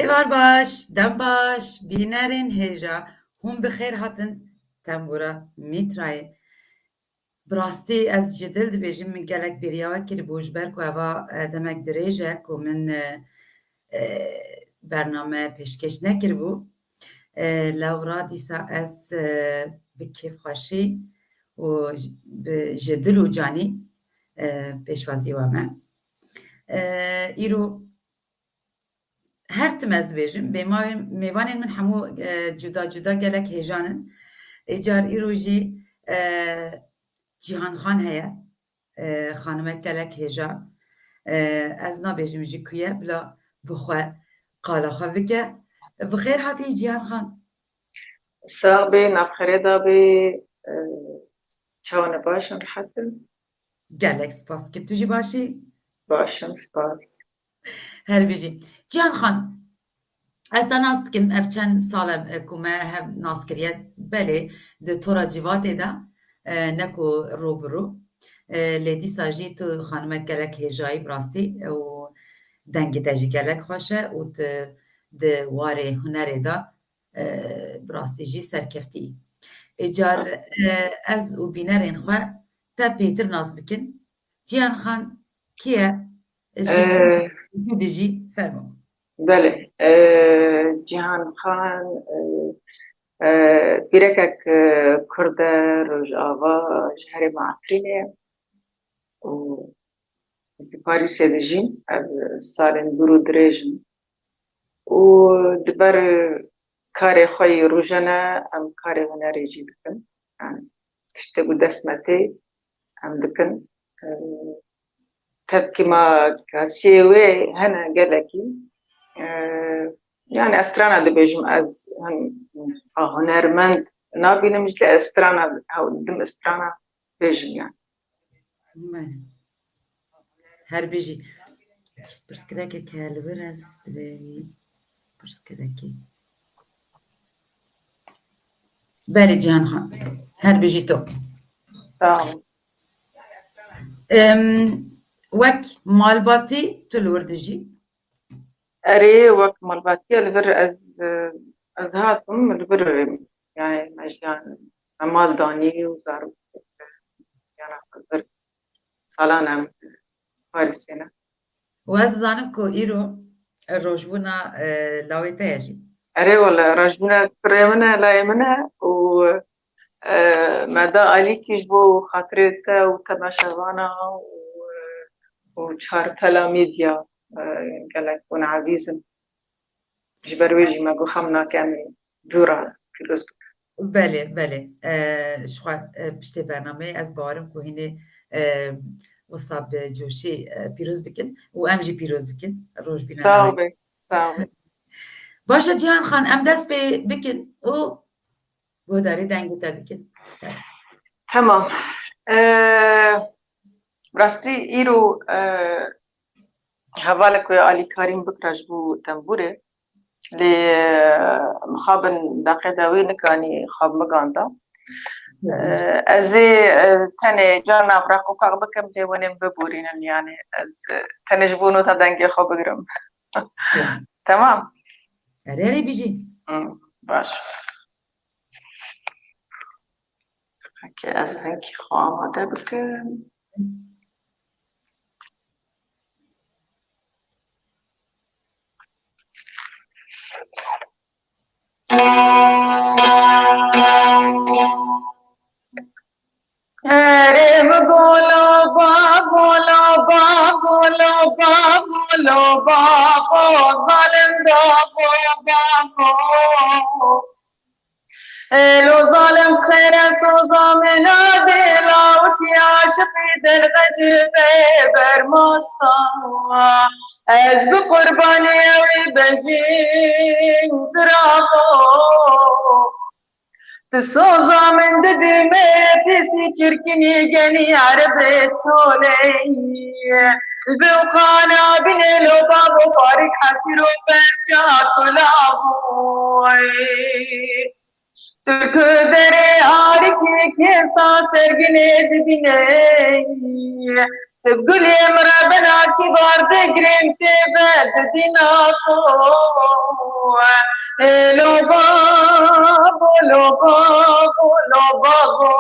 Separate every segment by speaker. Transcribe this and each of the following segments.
Speaker 1: Evar baş, dem baş, bînerên hêja, hûn bi xêr hatin tembûra mîtrayê. Bi rastî ez ji dil dibêjim min gelek bêriya we kiribû ji ber ku eva demek dirêj e ku min bername pêşkêş nekiribû. Lewra dîsa ez bi kêfxweşî û ji dil û canî pêşwazî we me. Îro her tim ez dibêjim mêvanên min hemû cuda cuda gelek hêjan in. Êcar îro jî Cîhanxan heye, xanimek gelek hêja. Ez nabêjim jî ku ye, bila bi xwe qala xwe bike. Bi xêr hatî Cîhanxan.
Speaker 2: Sağ bê, navxerê da bê, çawa ne baş in rehetin?
Speaker 1: Gelek spas kim tu jî baş î?
Speaker 2: Baş im, spas.
Speaker 1: Herî jî. Cîhanxan, ez te nas dikim ev çend sal e ku me hev nas kiriye belê di tora cîvatê de ne ku rûbirû. Lê dîsa jî tu xanimek gelek hêjayî bi rastî û dengê te jî gelek xweş e û tu di warê hunerê de bi rastî jî serkeftî yî. Êcar ez û bînerên xwe te pêtir nas bikin. Cîhanxan kî ye? Ji ku dijî fermo.
Speaker 2: Belê, Cîhanxan pîrekek Kurd e Rojava ji herêma Efrînê ye û ez di Parîsê dijîm, ev salên dûr û dirêj in û di ber karê xwe yê rojane em karê hunerê jî dikin. Yani tiştê ku dest me tê em dikin. Tevkîma kasiyê wê hene gelekî. Yani ez strana dibêjim ez hin hunermend nabînim ji ez strana dim strana bêjim yani.
Speaker 1: Her bijî pirsgirêkek heye li wir ez divê wî pirsgirêkê. Belê Cîhanxan, her bijî to.
Speaker 2: Sağ ol.
Speaker 1: Wek malbatî tu li wir dijî?
Speaker 2: Erê wek malbatiya li vir ez hatim li vir yani mejiyan me mal danî û zarok yana vir salan em Parîsê ne.
Speaker 1: û ez dizanim ku îro rojbûna lawê te ye jî.
Speaker 2: Erê wala rojbûna kurê min e layê min e û me da alîkî ji bo xatirê te û temaşevana û çarpela medya gelek hûn ezîz in. Ji ber wê jî me got xem nake em ê dûra pîroz bikin.
Speaker 1: Belê, belê. Ji xwe piştê bernameyê ez bawerim ku hînê wisa bi coşî pîroz bikin û em jî pîroz dikin. Rojbîna
Speaker 2: Sağ ol
Speaker 1: navê.
Speaker 2: bê, sağ ol.
Speaker 1: Baş e Cîhanxan, em dest pê bikin û guhdarî dengê te bikin.
Speaker 2: Tamam. Rastî îro hevalek ku alîkarîn bikira ji bo tembûrê lê mixabin deqê de wê nikanî xab miganda. Ez ê tenê carna reqoqeq bikim tê winên biborînin yani ez tenê ji bo nota dengê xwe bigirim. Tamam.
Speaker 1: Erê bijî.
Speaker 2: Baş. Peki ez hinkî xwe amade bikim. Erê mi goloba goloba goloba goloba zalim da goloba Elo zalim khere soza mena dela uti aşıkı del gacbe bermasa Ez bi kurbani evi bejin zirafo Tu soza min didime pisi çirkini geni arbe çoleyi Bilkhana binelo babo farik hasiro berca kulaboy Türkü dere hariki kesa sergine dibine تقول يا مرابنا كبار دقرين تبد ديناكو لو بابو لو بابو لو بابو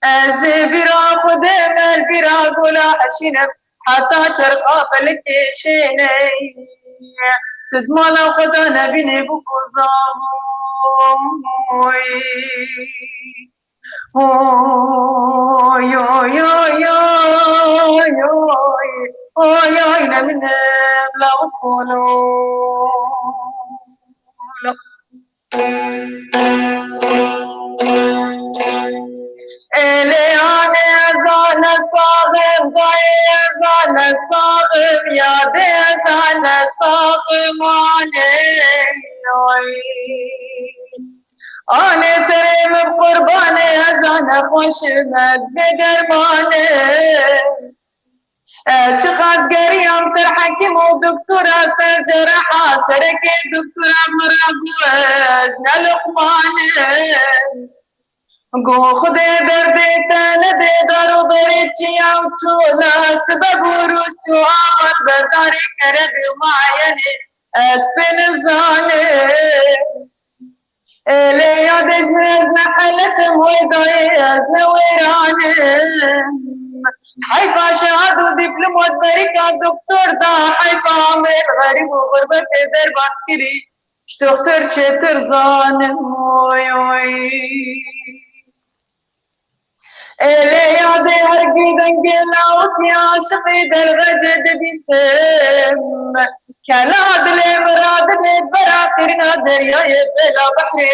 Speaker 2: از براق دمر براق لا حشنب حتى شرقا فلكيشيني تدمال خدا نبيني بكوزاموي oy oy oy oy oy oy oy neminem la ukolo Eleane ezan sağım dayı ezan sağım ya de ezan sağım ane oy آنے سرم قربان ازان خوش مزگ درمانه چه خازگریم تر حکیم و دکتورا سر جرحا سرک دکتورا مراگوز نلقمانه گو خود درد تن ده دارو بره چیام چولا سبب رو چو آمد برداری کرد معینه اسپن زانه لي يدش نزنا حلتم ويدوي أزنا ويرانم حيفا شهادو دبلوم ودبريكا دكتور دا حيفا عمل غريب وغربة در باسكري شتوختر چتر زانم وي وي إلي يادي هرقي دنجي لاوتي عاشقي در غجد بسم كلا دلي مراد بيت براتر نادر يا بلا بحري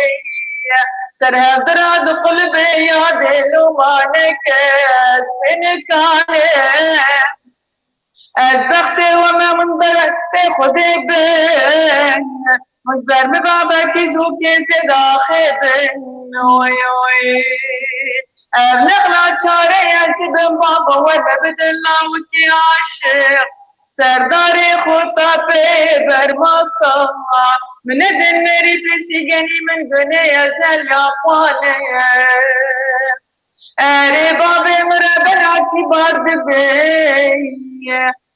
Speaker 2: سرها براد قلبي يا دلو مانك اسفن كان البخت وما من بلغت خدي بن مجبر مبابك زوكي زدا خبن وي وي أبلغنا چاره يزدن بابا وببد الله وكي عاشق سرداری خودتا پی برماسا من دن مری پسیگنی من گنه ازل یاپانه اره بابه مرا بنا کی بارد بی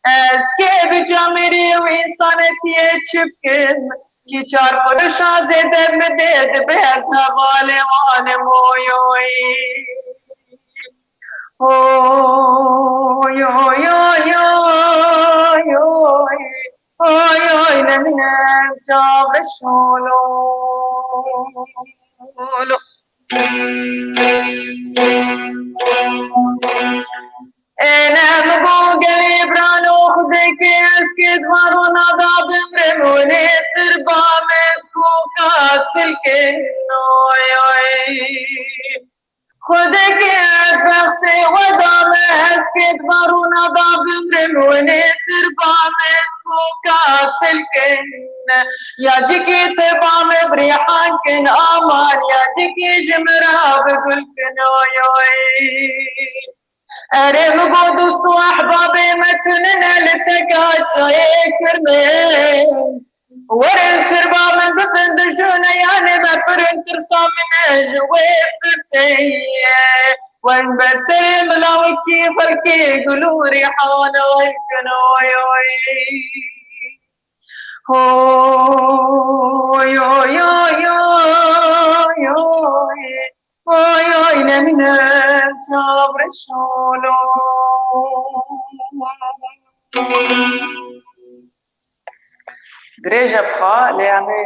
Speaker 2: از که بجا مری و انسانتیه چپکن کی چار خودش آزده مدد به از حوال مویوی oy oy oy oy oy oy oy neminem çavre şolo انا مبوغل برانو خدك اسكت وارونا دا بمرموني تربا متكو قاتل كنوي خودك اتبخت ودام اسكت وارونا دا بمرموني تربا متكو قاتل كن يا جيكي تربا مبريحان كن امان يا جيكي جمرا بقول كنوي अरे मुगो दोस्तों अहबाबे मथुनन लतका चाहे करमे ورن تربا من بفند جونا يعني بفرن ترسا من جوي فرسي وان برسي ملاوكي فركي قلو ريحانا ويكنو يوي هو يو يو يو يو oy oy neminem çavre şolo دريجة بخا اللي يعني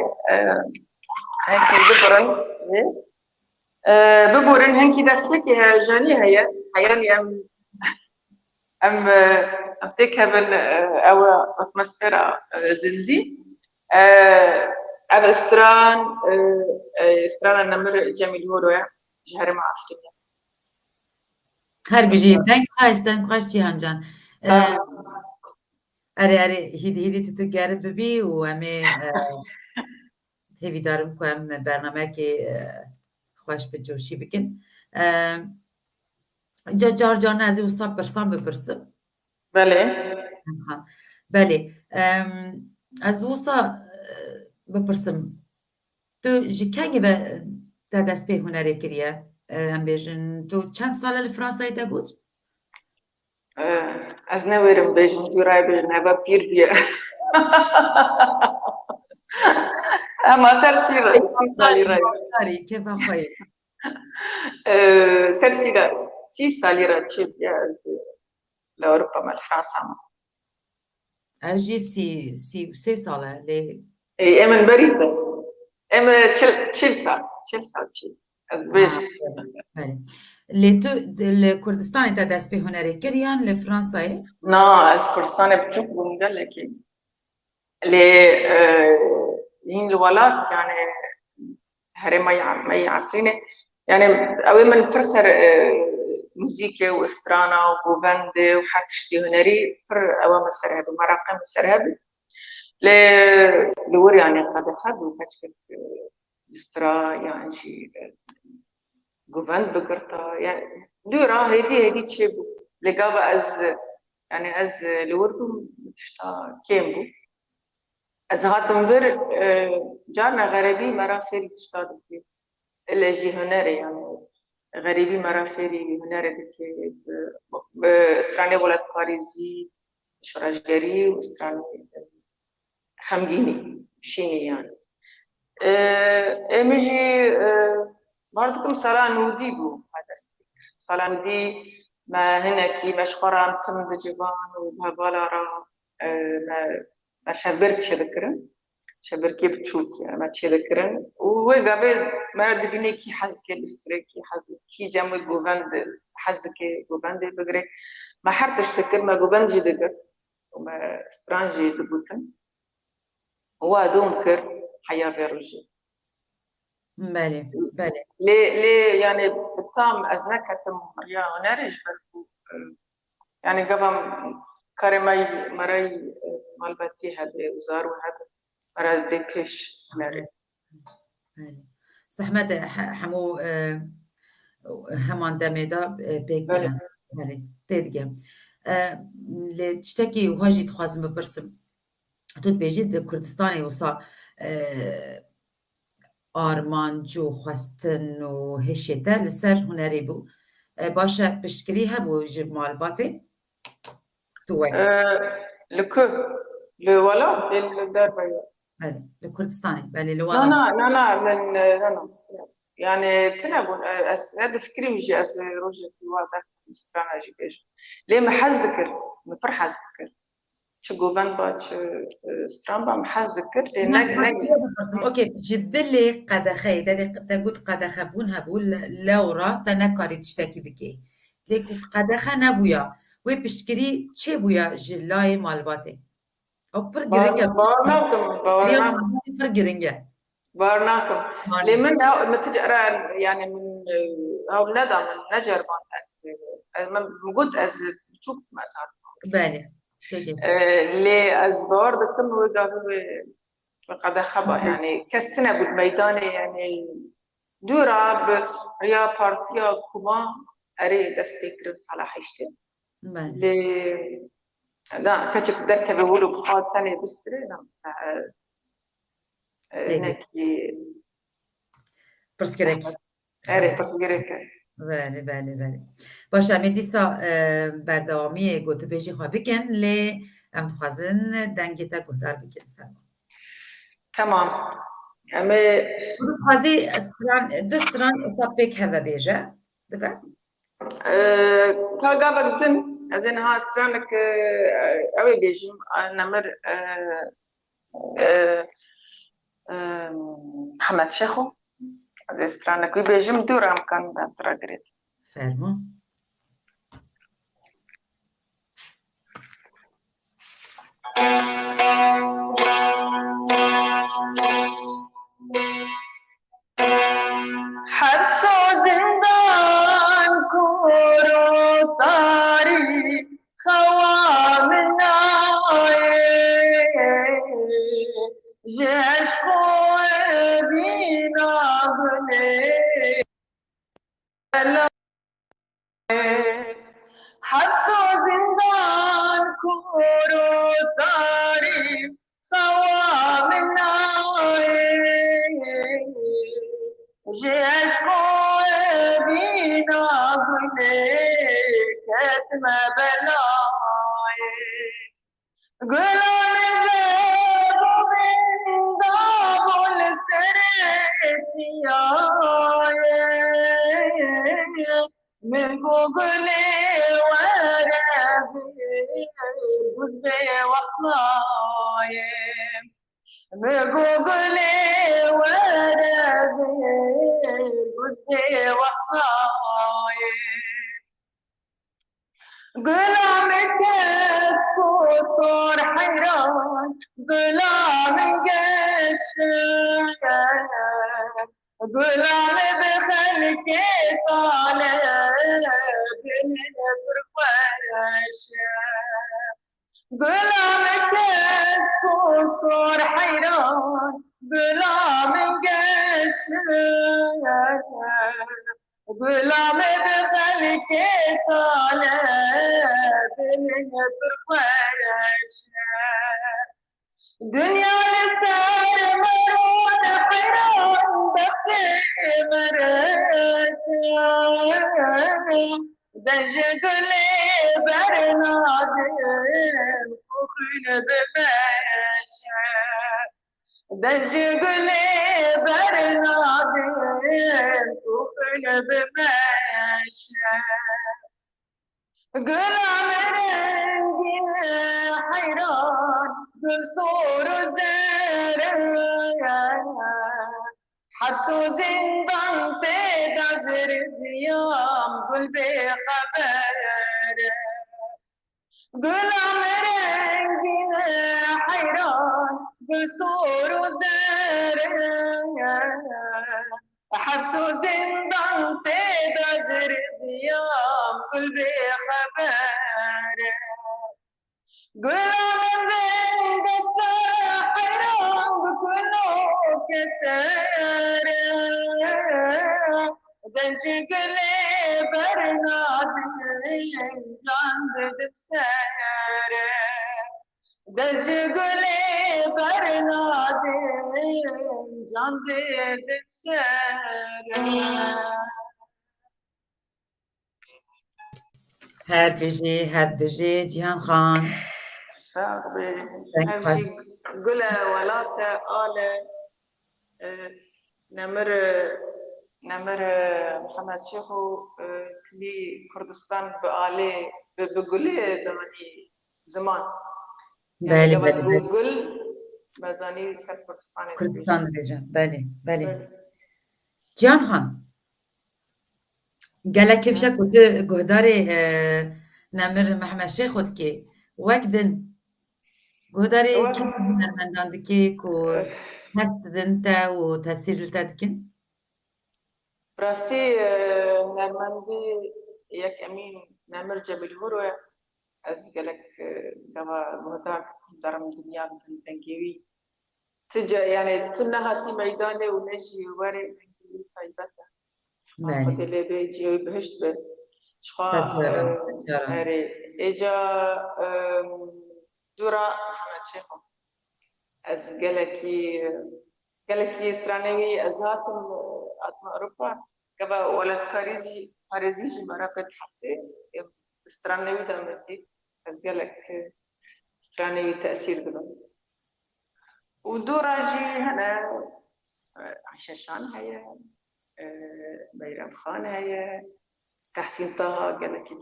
Speaker 2: هيك ببرن ببرن هنكي دستكي جاني هي اللي ام تكهبل او اتمسفيرا زندي أنا استران النمر جميل هورويا جهر مع أفريقيا.
Speaker 1: هر بيجي دنگ خاش جيهان جان. أري هيدي تتجرب ببي وأمي هيفي دارم كم برنامج كي خوش بجوشي بكن. جار جانا أزي وصاب برسام ببرسم. بله. از وصا بپرسم تو جی کنگی به دست به هنری کریه هم بیشن تو چند سال فرانسایی دا بود؟
Speaker 2: از نویرم بیشم جورای بیشم هوا پیر بیا. اما سر سی سالی رای.
Speaker 1: كيف أخوي؟
Speaker 2: سر سی سالی رای چه بیا از لأوروبا مال فرنسا.
Speaker 1: أجي سي صالة لي
Speaker 2: إيه من بريدة. إما تشيل سال از بیش.
Speaker 1: بله لي تو الكردستان تا دست به هنری کریان لفرانسا
Speaker 2: نه از کردستان بچوک بودم لكن ل هين الولات يعني هري ما يعرفينه يعني أول من فرسر موسيقى واسترانا وبوفند وحتشتي هنري فر أوام السرهب مراقم السرهب لور يعني قد خد وكتشكت استرا يعني شي بوفند بقرطة يعني دورا هدي تشيبو لقابة از يعني از لوركم تشتا كيمبو از هاتم بر جارنا غربي مرا فيري تشتا دكي اللي جي هنري يعني غريبي مرا فيري هنري دكي استراني ولد باريزي شراجري واستراني خمجيني شيني يعني مجي برضكم صلاة نودي بو هذا صلاة نودي ما هناكي مش قرام تمد جبان وبهبالا را ما شبرك شذكرن شبركي بتشوف يعني ما تشذكرن وقابل ما دبيني كي حزك الاستريك كي حزك كي جامد جوفاند حزك جوفاند بقري ما حرتش تذكر ما جوفاند جي ذكر وما استرانجي دبوتن هو دونكر حياة بيروجي
Speaker 1: بله بله
Speaker 2: ليه يعني بالتام أزنكتم مريا ونرج بركو يعني قبل كرمي مري مالبتي هذا وزار وهذا مرة ديكش نري
Speaker 1: بله زحمت حمو همان دميدا بيك بلان بله تدقى لتشتكي وهاجي تخوازم ببرسم توت بيجي كردستاني وصا آرمانجو خواستن و هشیتا لسر هنری بو باشا بشکری هبو جب مالباتي توك
Speaker 2: لكو لولا للدربية
Speaker 1: بله لكردستاني بله
Speaker 2: لا
Speaker 1: لوالات
Speaker 2: لا لا من لا يعني تلعبون هذا فكري وجي أس روجي في واحد مسترانا جي بيش ليه ما حز ذكر ما فرح حز ذكر شو جوبان باتش سترامبا ما حز ذكر
Speaker 1: اوكي جبلي قدخي تقول قدخه بون هبول لورا تنكاري تشتكي بكي ليكو قدخه نبويا وي بشكري تشي بويا جلاي مالباتي او بر جرينجا
Speaker 2: بارناكم
Speaker 1: بر جرينجا
Speaker 2: بارناكم لمن ما تجرى يعني من هاو ندى من نجر بان موجود از تشوف مثلا
Speaker 1: بالي تجي
Speaker 2: اللي از بارد كم وقابل قد خبا يعني كستنا بالميدان يعني دورا بريا بارتيا كوما اري دستيكر صلاح يشتي
Speaker 1: بالي
Speaker 2: لا كتشك ذاك بيقولوا بخاط ثاني بستري لا نكي
Speaker 1: برسكريك
Speaker 2: اري برسكريك
Speaker 1: بله بله بله باشه امی دیسا بردوامی گوتو بیجی خواه بکن لی ام تخوازن دنگی تا گوتر بکن
Speaker 2: تمام اما
Speaker 1: خوازی دو ستران اصاب بک هوا بیجه دبا
Speaker 2: تا قابل دن از اینها استرانك اوي بيجم نمر محمد شيخو از استرانك بيجم دورا مكان دا تراغريت
Speaker 1: فرمو
Speaker 2: حبسو زندان كورو طاري خوامنا جيش قوي بينا بلي حبسو زندان كورو طاري خوامنا جيش قوي بينا گلی کتم بلای گلان گویندا بول سرتیای من گوگلی ورابی بوز به وقتای من گوگلی ورابی بوز به وقتای غلام كسكو صور حيران غلام قش غلام بخلك طالب بالفرقاش غلام كسكو صور حيران غلام قش غلام بخلك طالب بالفرقاش دنيا لسر مرون حيران بختي مرات دج قلي برنادم وخل بماشا دج قلي برنادم وخل بماشا غلام رنگین حیران گل سور و زر حبس و زندان پیدا زر زیام گل به خبر غلام رنگین حیران گل سور و زر حبس و زندان پیدا زر زیام گل به خبر غلام بین دست حیران بکنو کسر دنج گل برنادم جان بدم سر دنج گل برنادم جان بدم سر
Speaker 1: هر بجي جيهان خان
Speaker 2: صاحبي
Speaker 1: thank you.
Speaker 2: همشي قلا ولاتا آل نمر محمد شيخو تلي كردستان بآلي بقولي داني زمان يعني
Speaker 1: بله
Speaker 2: قبل
Speaker 1: بله بله
Speaker 2: بقول مزاني سر كردستان
Speaker 1: كردستان دبيجم بله جيهان خان قالك كيف شك قهداري نمر محمد شيخ خود كي وقدن قهداري كيف نرمندان دكي كو هست دنتا وتأثير لتدكن
Speaker 2: براستي نرمندي يك أمين نمر جبل هروة از قالك جوا مهتار درم دنيا مثل تنكيوي تجا يعني تنها تي ميداني ونجي وري تنكيوي طيبتها ما
Speaker 1: بله
Speaker 2: فتلي بيجي بهشت به شخا
Speaker 1: ستياران
Speaker 2: أري إجا دورا محمد شيخو از قالكي استرانوي أزهاتم أطمع أوروبا كبا ولد باريزي مرافق حسي استرانوي دا مديت از قالك استرانوي تأثير دبا ودورا جي هنا عشاشان هيا بيرام خان هيا تحسين طه قالك كيف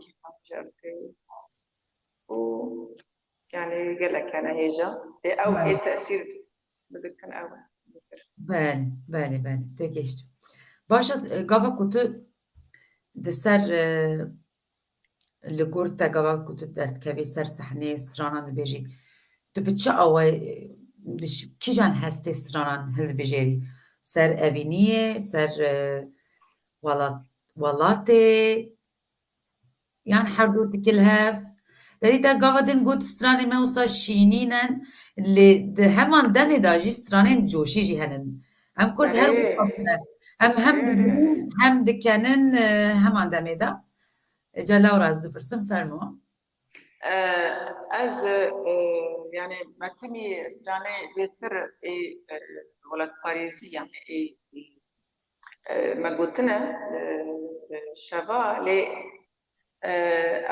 Speaker 2: جابتي و يعني قالك أنا هيجا أو أي تأثير بدك كان أول
Speaker 1: بله تكشت باشد قاوا كنت دسر لقورتا قاوا كنت ترتكبي سر صحنه سرانا دبيجي تبتشا أوي بش كيجان هستي سرانا هل بيجيري سر أبينية سر ولاتي يعني حردوتي كلهاف داريتا قاعدين قد ستراني ما وصا شينينن اللي ده همان دمي داجي سترانين جوشي جي هنن هم كرد هر هم دمين هم دكانن همان دمي دا جلا وراز فرسم فرمو
Speaker 2: از يعني ما تمي ستراني بيتر ولد باريزي يعني ما قلتنا شبا لي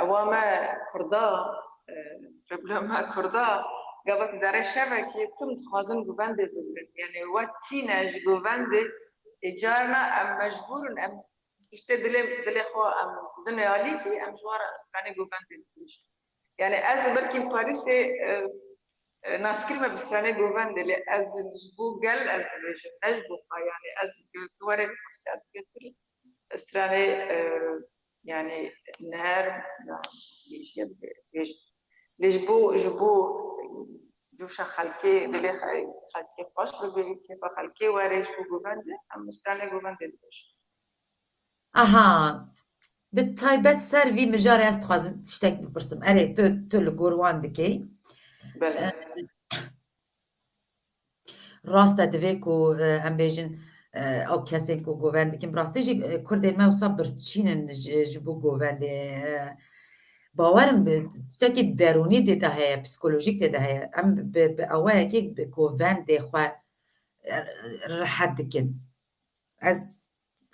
Speaker 2: اوامه کردا پروبلما کردا قبل داره شبه که تم تخوازن گوونده بگیرن یعنی وقتی نج گوونده اجارنا ام مجبورن ام تشته دل خو ام دنیالی کی ام جوار استانه گوونده بگیرش يعني از بلكي باريس ناسكري ما بستانه گوونده لی از نجبو قل از نجبو يعني از تواري بحس از قلت استانه يعني نهار جبو جوشا خلقي دلي خلقي خوش ببینی که با خلقي واريش بو گوونده ام استانه گوونده بگیرش
Speaker 1: اها بالتایبەت سەر وی مژارێ ez dixwazim tiştek bipirsim erê tu li gor wan dikî
Speaker 2: بله
Speaker 1: rast e divê ku em bêjin ew kesên ku govend dikin bi rastî jî Kurdên me wisa birçînin ji bo govendê bawerim bi tiştekî derûnî tê de heye psikolojîk tê de heye em bi ewayekê bi govendê xwe rihet dikin ez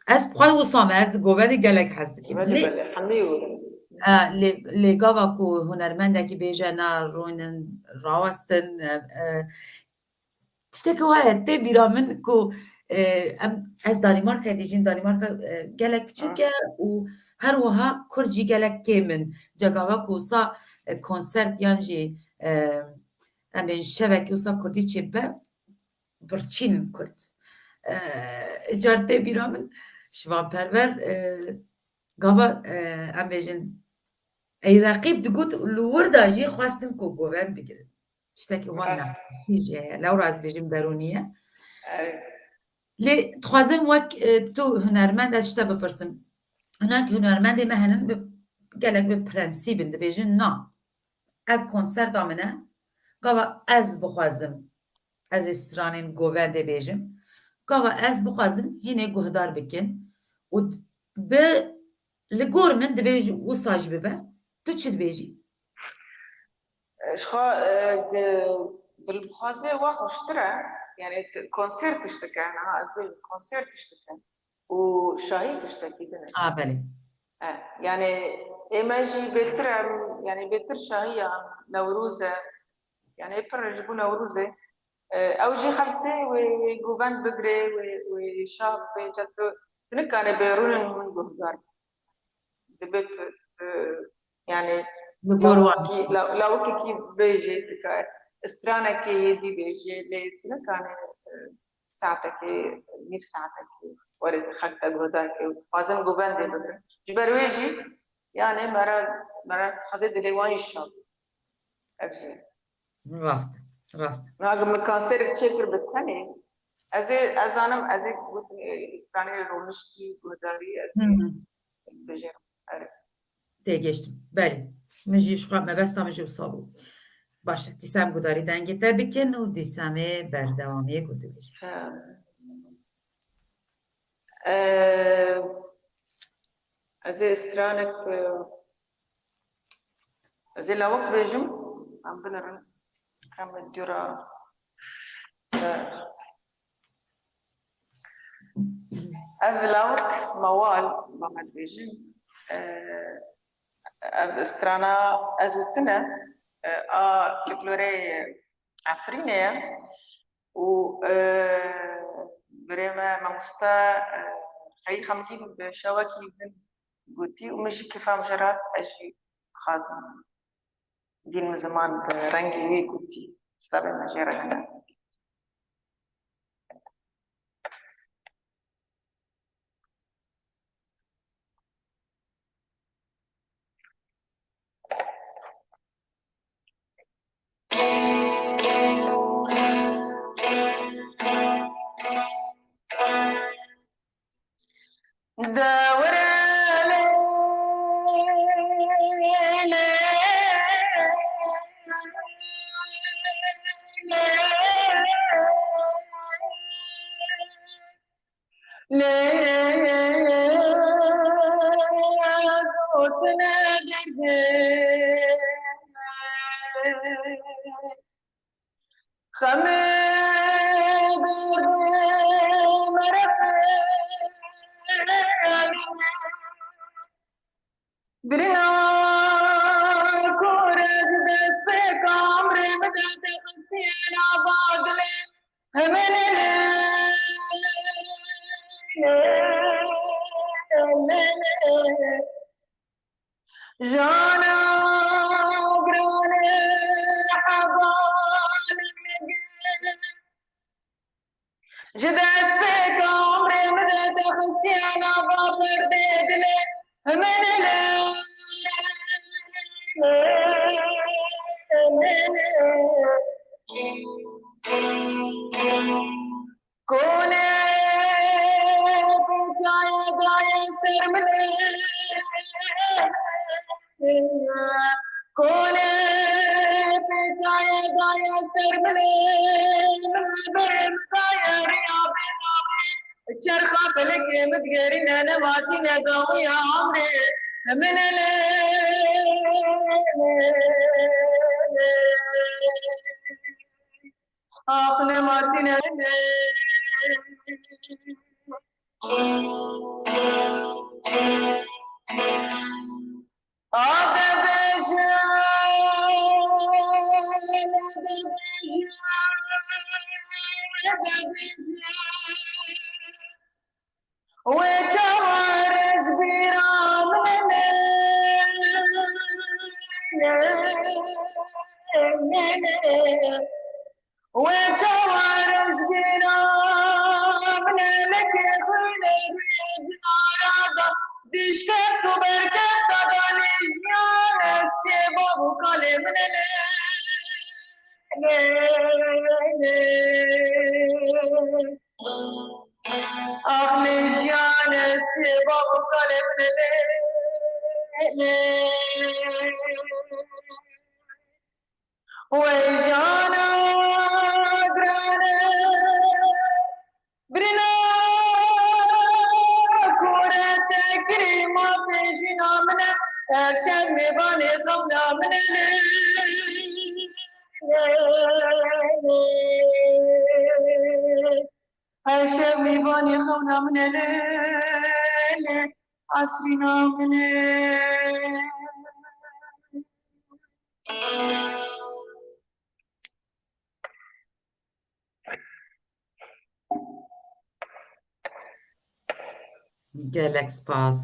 Speaker 1: bixwe wisa me ez govendê gelek hez dikim
Speaker 2: بله
Speaker 1: lê
Speaker 2: بله همه
Speaker 1: lê gava ku hunermendekî bêje na rûnin rawestin tiştekî waye tê bîra min ku em ez Danîmarkayê dijîm Danîmarka gelek biçûk e û her wiha Kurd jî gelek kêm in cegava ku wisa konsert yan jî em bêjin şevekê wisa Kurdî çêbibe birçînin Kurd car tê bîra min şivanperver gava em bêjin ey reqîb digot li wirda jî xwestin ku govend bigirin tiştekî wan nexweşî jî heye lewra ez bêjim derûnî ye lê dixwazim wek tu hunermend ez ji te bipirsim hinek hunermendê me henin gelek bi prensîbin dibêjin na ev konserta min e gava ez bixwazim ez ê stranên govendê bêjim gava ez bixwazim hînê guhdar bikin û bi li gor min divê wisa jî bibe tu çi dibêjî
Speaker 2: شخا بالبخازي واخ اشترى يعني كونسيرت اشتكى انا اقول كونسيرت اشتكى وشاهي تشتكي دنا
Speaker 1: belê
Speaker 2: يعني ايماجي بيتر يعني بيتر شاهية نوروزة يعني يبر يجيبوا نوروزة او جي خلتي وجوبان بقري وشاب جاتو تنكاني بيرون من جهدار دبت يعني
Speaker 1: li gor wan
Speaker 2: لو كي بيجي تك استرانا كي هدي بيجي لي كان ساعتك نيف ساعتك ورد خلت غداك وفازن غوبان دي بدر جبرويجي يعني مرة خذت ليوان الشاب أبجي
Speaker 1: rast rast
Speaker 2: ناقم كانسير تشكر بالثاني أزانم قلت استراني رونشتي غداري بيجي
Speaker 1: tê geçtim belê min jî ji xwe mebesta min jî wisa bû baş e dîsem gudarî dengê te bikin û dîsemê berdewamiyê ku dibêje
Speaker 2: از استرانك از لوق بيجم عم بنرن كم ديرا لوق موال بعد بيجم استرانا ازوتنا كبلوري عفرينه و بريما مامستا خي خمكين بشواكي بن قوتي ومشي كيف مجرات اجي خازن دين من زمان برنجي وي قوتي استابي مجرى هنا داور برنا كورج دست کامر مدد خستین آباد لے همین جانا بران حبان جدست کامر مدد خستین آباد لے همین कोने जाए जाए शर्मले कोने पे जाए जाए शर्मले चरखा पहले कीमत गहरी नैने वाची न गाऊं या हमरे हमें आपने माती ने आगे बेश वे चवारस बिराम وجوارز بيرام لك خلي بيجنارا ديشك بركة دانيان استباب كلام أغليان استباب كلام ويجانا برانا برنا كورة تكريما بيشنا منا أرشد مباني خونا منا أرشد مباني خونا منا عصرنا منا
Speaker 1: gelek spas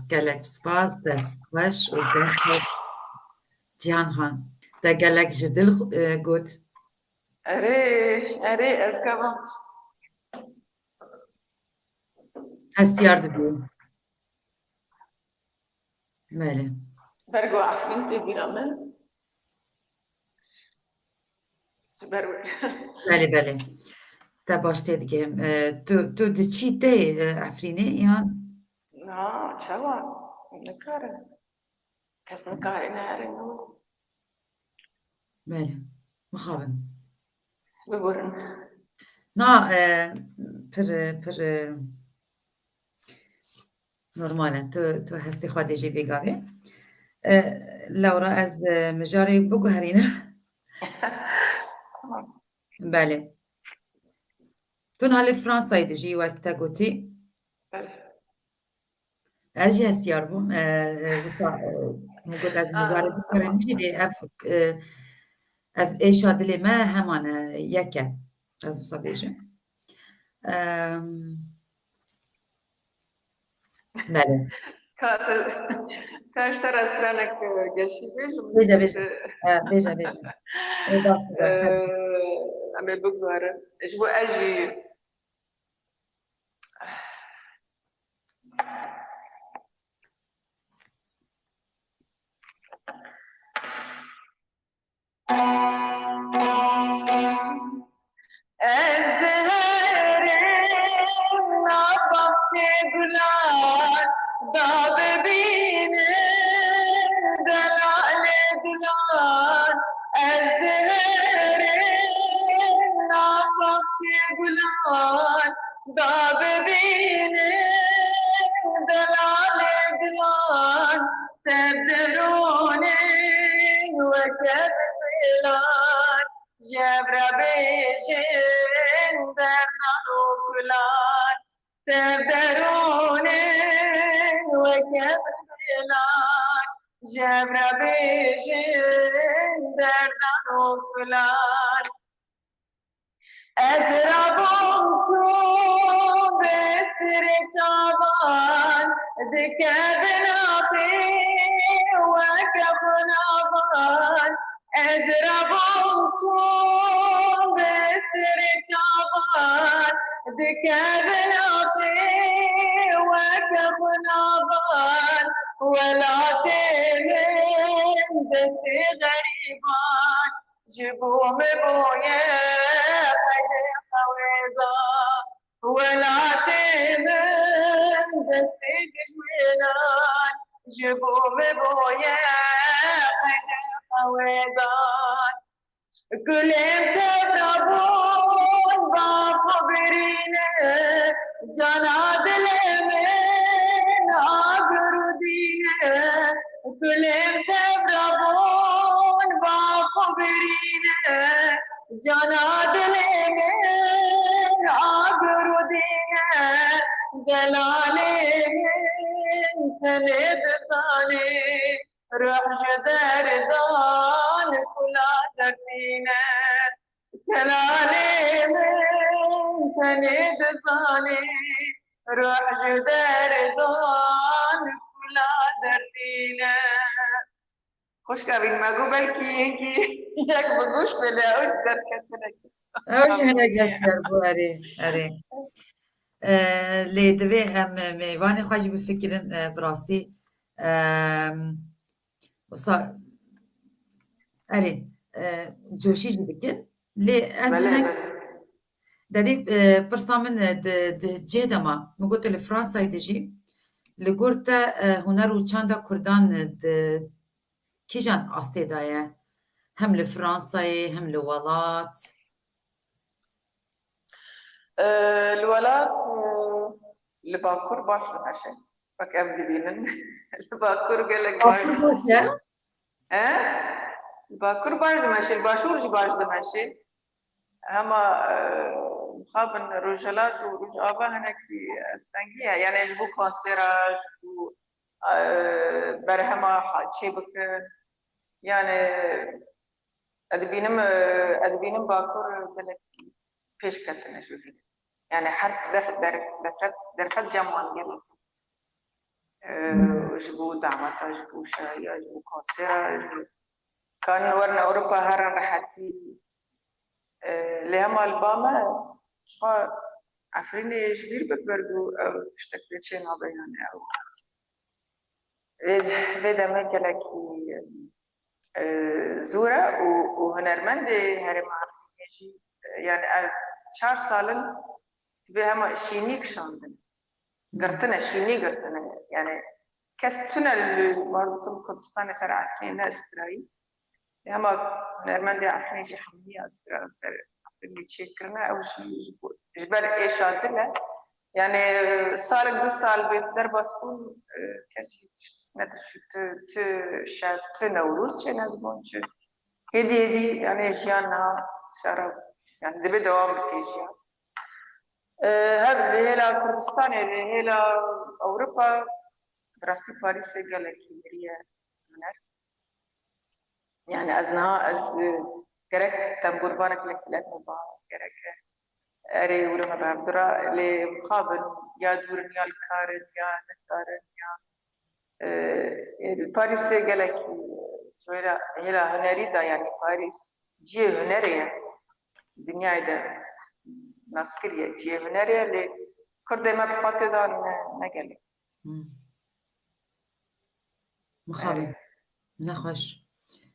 Speaker 1: dest xweş û dengê Cihan te gelek ji dil got.
Speaker 2: أري أذكبه
Speaker 1: Hestiyar dibû. Belê.
Speaker 2: برجو عفرين تبينا من برجو
Speaker 1: Belê belê. Te baş tê dikim. Tu diçî tê Efrînê yan
Speaker 2: نا شوا نكارة كاس نكارة نارنو
Speaker 1: belê. Mixabin.
Speaker 2: ببرن
Speaker 1: Na pir normal e. Tu hestê xwe jî vê gavê. Lewra ez mijarê biguherînim.
Speaker 2: تمام
Speaker 1: Belê. Tu nalê Fransayê dijî wek te gotî.
Speaker 2: بله
Speaker 1: Ez jî hestiyar bûm. Wisa min got ez mijarê biguherînim jî lê ev êşa dilê me heman e yek e. Ez wisa bêjim. Belê.
Speaker 2: كاش ترى استرانك قشي
Speaker 1: Bêje bêje. Bêje bêje.
Speaker 2: أما بقدر جو أجي ازدهرم نبض گلان داد بینه دلال دلان ازدهرم نبض گلان داد بینه دلال دلان تبدرونه وكبلان جبر بيشن دردان وكلان تبدرونه وكبلان جبر بیشین دردان و فلان اضربهم تو بستر تابان ذكابنا فيه وكفنا بان اضربهم تو بستر تابان ذكابنا فيه وكفنا بان ولا تمن دست غريبان جبوا مبويا قد خويضا ولا تمن دست دجمنان جبوا مبويا قد خويضان كل تبربون بخبرينه جناد اليمين عقردينه كل تبربون بخبرينه جناد اليمين عقردينه دلالي من سند صاني روح جدار دان كلا دفينه كلالي من سند صاني روح جدار دان كلا دفينه خوش کردین مگو بلکی یکی یک بگوش بله اوش در کتنه
Speaker 1: اوش هنه گستر بو اره لی دوی هم میوانی خواهی بفکرین براستی وصا اره جوشی جی بکن لی از
Speaker 2: بله
Speaker 1: هنه
Speaker 2: بله
Speaker 1: دادی پرسا من جه دما مگوت لفرانسای دجی لگورتا هنر و چاندا کردان کیجان آسته دایه هم لفرانسای هم لولات
Speaker 2: الولات الباكور باش ماشي فك ابدي بينن الباكور قال لك باش ماشي ها الباكور باش ماشي الباشور جي باش ماشي هما مخابن رجالات ورج ابا هناك في استنجيها يعني يجبو كونسيراج و برهما شي بك يعني ادبينم باكور قال لك پیش کردن شدی یعنی هر در جمعان گرد جبو دعمتا جبو شایا جبو کانسرا كان ورنا أوروبا هرن رحتي لهم الباما شو عفريني جبير بتبرجو أو تشتكي شيء ما بيننا أو لذا ما كلاكي زورا وهنرمندي هرم عرفيني يعني 4 سالن تبي هما شيني كشاندن قرتنا شيني قرتنا يعني كستنا برضو كردستان سر عفرين استرائي هما هنرمندي عفرين شي حمية استرائي سر عفرين تشكرنا أو شي جبر إيش عندنا يعني سالك 2 سال بيقدر بسكون كسي ندر شو شافت نوروز چه ندبون چه هدي يعني جيانا سر يعني دبي دوام بكيجيان هذا هلا كردستان هلا أوروبا دراستي باريس قال لك هي يعني أزنا كرك تنبوربانك لك لك مبا كرك أري ولما بعبدرا لمخابن يا دورن يا الكارن يا نكارن يا باريس قال لك شوية هلا هنري دا يعني باريس جي هنرية الدنيا ده ناسكرية جي هنرية اللي كرد ما بخاطر دا نقلي
Speaker 1: مخابن نخوش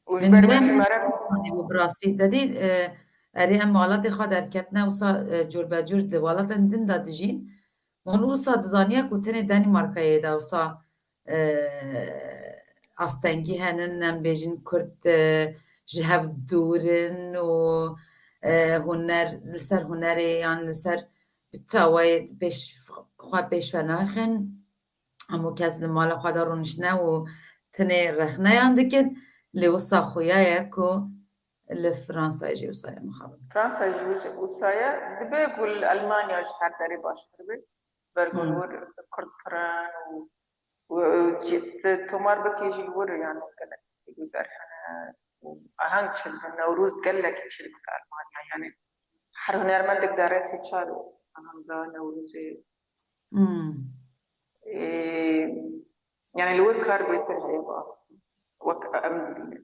Speaker 2: وجبر
Speaker 1: من
Speaker 2: ماشي
Speaker 1: برام
Speaker 2: مرة
Speaker 1: براستی دادی اری ام مالات خود درکتنه وسا جور بجور دوالات دن دادجین من وسا دزانیا کوتنه دانمارکای دا وسا استنگی هنن نم بیجین کرد جهف دورن و هنر لسر هنری یان لسر بتاوی پیش خواه پیش فناخن امو کس مالا خود رونشنه و تنه رخنه یاندکن لوسا خویاه کو لفرانسا جي وصايا مخابن
Speaker 2: فرنسا جوز وصايا دبي يقول ألمانيا شحال داري باش تربي برقول ور كرد كران و جيت تمر بكي جي الور يعني قالك استيقظ أهم شيء نوروز قال لك شيء في ألمانيا يعني حر هنرمندك دارسي تشارو أهم دا نوروزي
Speaker 1: Hmm.
Speaker 2: يعني الور كار بيتر هيبقى وك أمن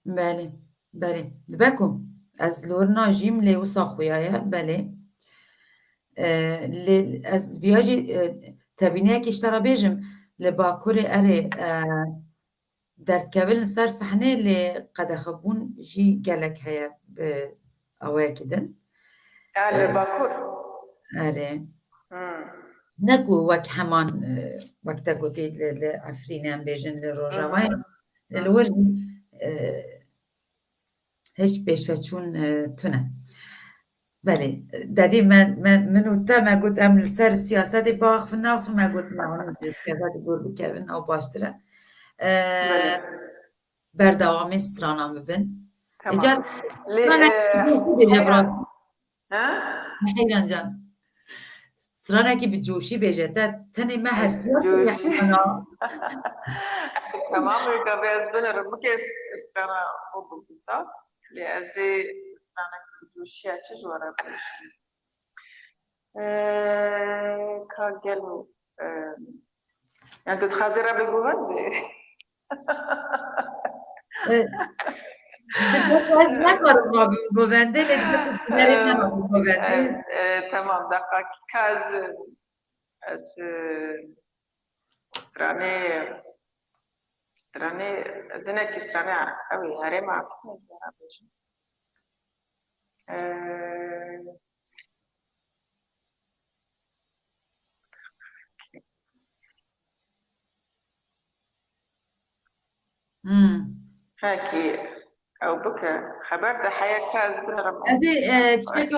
Speaker 1: بله بله دبکم از لور ناجیم لیو ساخویایه بله از بیاجی تبینه که اشترا بیجم لباکور اره درد کبل سر صحنه قد خبون جی گلک هیا به اوه کدن
Speaker 2: الباكور
Speaker 1: اره نکو وک همان وقتا گوتی لعفرینه هم بیجن لروژاوای لور هیچ پیش و چون تونه بله دادی من و تا ما گفت ام سر سیاست باخ و ناخ ما گفت ما اون سیاست گرد کردن او باشتره
Speaker 2: بله
Speaker 1: بردوام استرانا ببین
Speaker 2: تمام
Speaker 1: اجار سرانا کی بیجه براد
Speaker 2: ها
Speaker 1: حیران جان سرانا کی بجوشی بیجه تا تنی ما هستیات
Speaker 2: جوشي
Speaker 1: يعني انا
Speaker 2: تمام قبل أسبوعين ربك استرانا خوب بودا لأزي استرانا جوشي أتش جوارا بيش كاجلو يعني تتخزر بجوهد
Speaker 1: دبت از نکارم ما بگوونده لدبت بنری من بگوونده
Speaker 2: تمام دقیق کاز از استراني زينك استراني أوي هري ما أعرف هاكي أو بكرة خبرت حياة كاز بنرم
Speaker 1: از چه که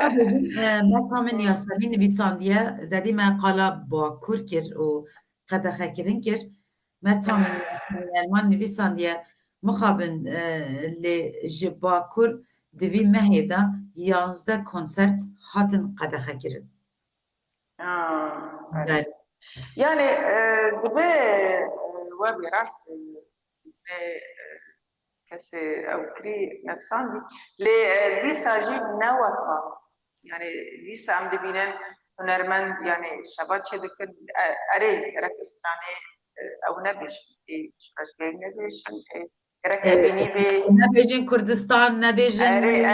Speaker 1: ما کامل یاسمین نویساندیه دادی من قالا با کور کر و قد خکرین کر ما تامن المان نویساندیه مخابن لجبا کور دوی مهیدا 11 کنسرت هاتن قد خکرین بله
Speaker 2: يعني دبي وابي راس كسي أو كري نفسان دي ساجي نوفا يعني دي عم دبينن هنرمند يعني شباب شدكن أري رك استاني أو نبيش شو جاي نبيش رك أبيني بي
Speaker 1: نبیجین کردستان نبیجین
Speaker 2: أري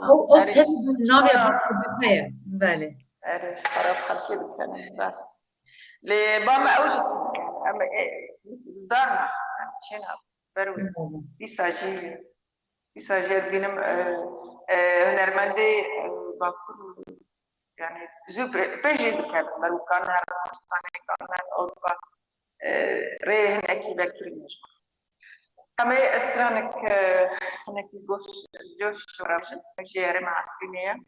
Speaker 1: او
Speaker 2: أري
Speaker 1: تل ناوی
Speaker 2: شرف
Speaker 1: بخیر بله
Speaker 2: أري شرف خلقي بكلام بس لبام أوجد يعني أما دارنا يعني شنا بروي دي ساجي بينم هنرمندي باكور يعني زوب بيجي بكلام لو كان هرمستاني كان أوروبا ريه هناكي بكتير مش أما استرانك هناك جوش ورمشن جيري مع الدنيا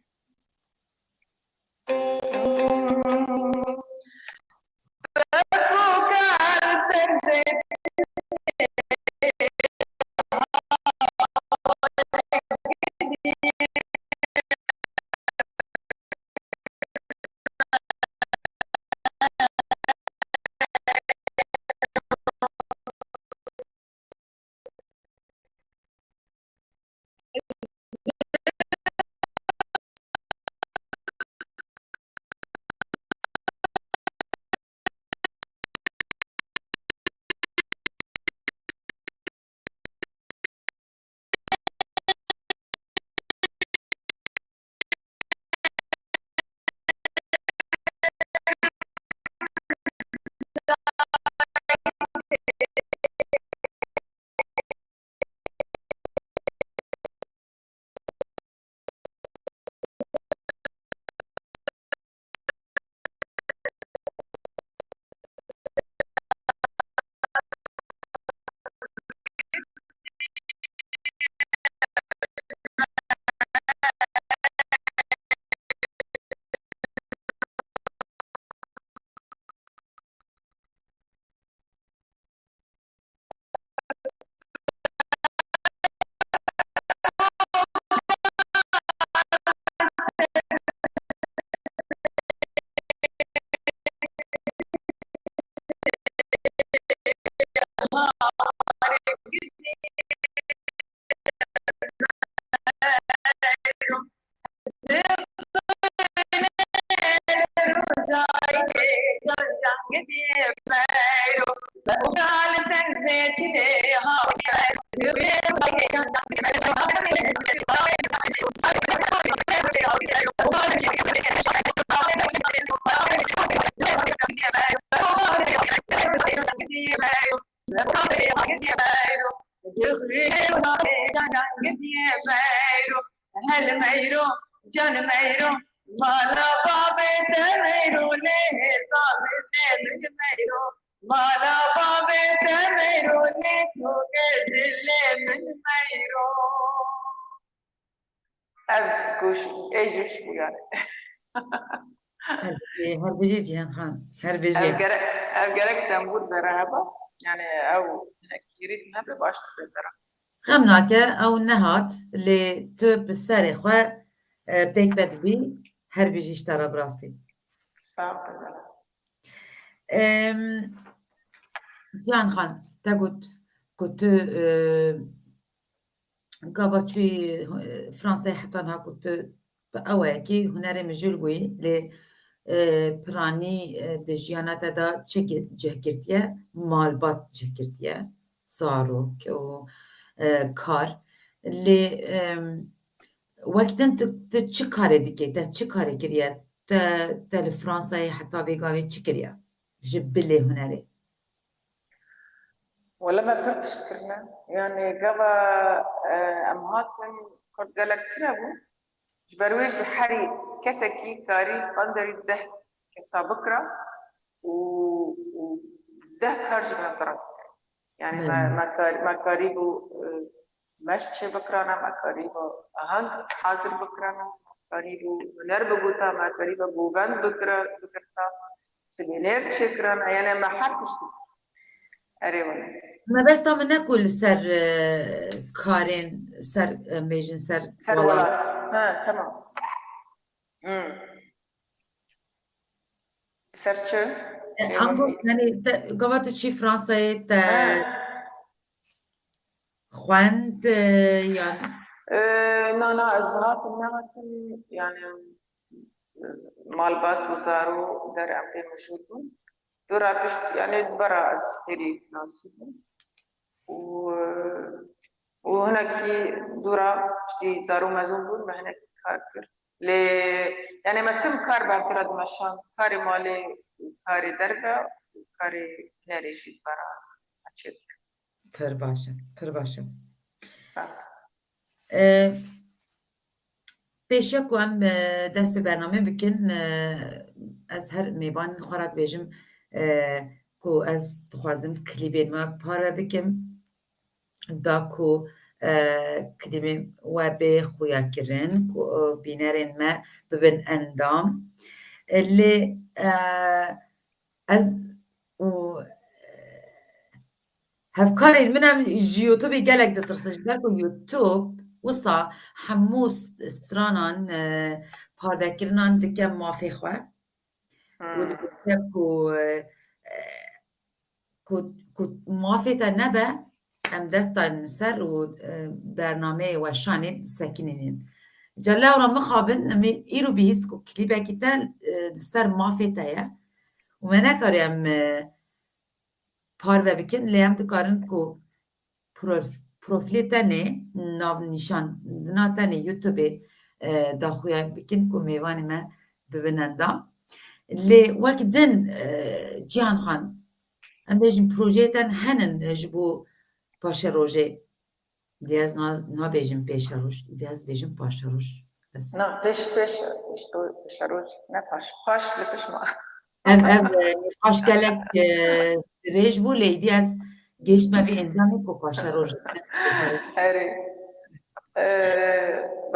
Speaker 2: Can meyro, mala babe te meyro, le tabe te meyro, mala babe te meyro, le toge dille min meyro. Ev kuş, ecüş bu yani.
Speaker 1: هربجي جيان خان
Speaker 2: Ev
Speaker 1: هربجي
Speaker 2: gerek, ev gerek tembur beraba. Yani ev kirit ne be başta bedera.
Speaker 1: خمناکە ئەو نەهات لێ تۆ سەرێ خوێ پێک بەدبی هەربژیش تەرە بڕاستی
Speaker 2: Sağ ol bedera.
Speaker 1: گیان خان تەگوت ku tu gava çûyî Fransayê hetan ha ku tu bi ewayekî hunerê mijûl bûyî lê piranî di jiyana te de çi cihgirtiye malbat cihgirtiye zarok û kar lê wek din tu çi karê dikê te çi karê kiriye te li Fransayê heta vê gavê çi kiriye ji bilê hunerê
Speaker 2: ولا ما كنتش كرنا يعني قبا أمهاتهم كنت قالك تلابو جبرويج بحري كسكي كاري قندري ده كسا بكرة وده كارج من الطرف يعني ما كاريبو مشتش بكرانا ما كاريبو أهنگ حاضر بكرانا كاريبو نربو بوتا ما كاريبو بوغان بكرتا سمينير شكرانا يعني ما حدش أريوان
Speaker 1: ما بەستا من نەکوو لەسەر کارێن سەر بێژن سەر
Speaker 2: وڵات تەمام سەر چ
Speaker 1: گەڵا تو چی فرانسایê te خوێند یان
Speaker 2: نا ez hatim nehatim yani malbat û zaro derê em pê meşhûr bûn dora pişt yani dibera ez fêrî nasî bûm وهناكي دورا شتي زارو مازون بون ما هناك كار كر لي يعني ما تم كار بعد كرا مشان كاري مالي كاري درجة وكاري ناري شي برا أشيك
Speaker 1: پر باشە پێشە ku em dest bi bername bikin ez her mêvan xwe re dibêjim ku ez dixwazim klîbên me parve bikim da ku klîbên we bê xuyakirin ku bînerên me bibin endam lê ez û hevkarên min em ji YouTubeê gelek ditirsin ji ber ku YouTube wisa hemû stranan parvekirinan dike mafê xwe û dibêje ku mafê te nebe em dest danin ser û bernameyê weşanê disekînînin ca lewra mixabin em ê îro bihîst ku klîbekî te li ser mafê te ye û me nekarî em parve bikin lê em dikarin ku profilê tenê navnîşandina tenê YouTubeê daxuya bikin ku mêvanê me bibin endam lê wek din Cihan Xan em bêjin projeyê te henin ji bo paşerojê dê ez nabêjim pêşeroj dê ez bêjim paşeroj
Speaker 2: نا پێش ne paş li pişma
Speaker 1: ev paş gelek dirêj bû lê dê ez gêştme vê encamê ku paşeroj
Speaker 2: herê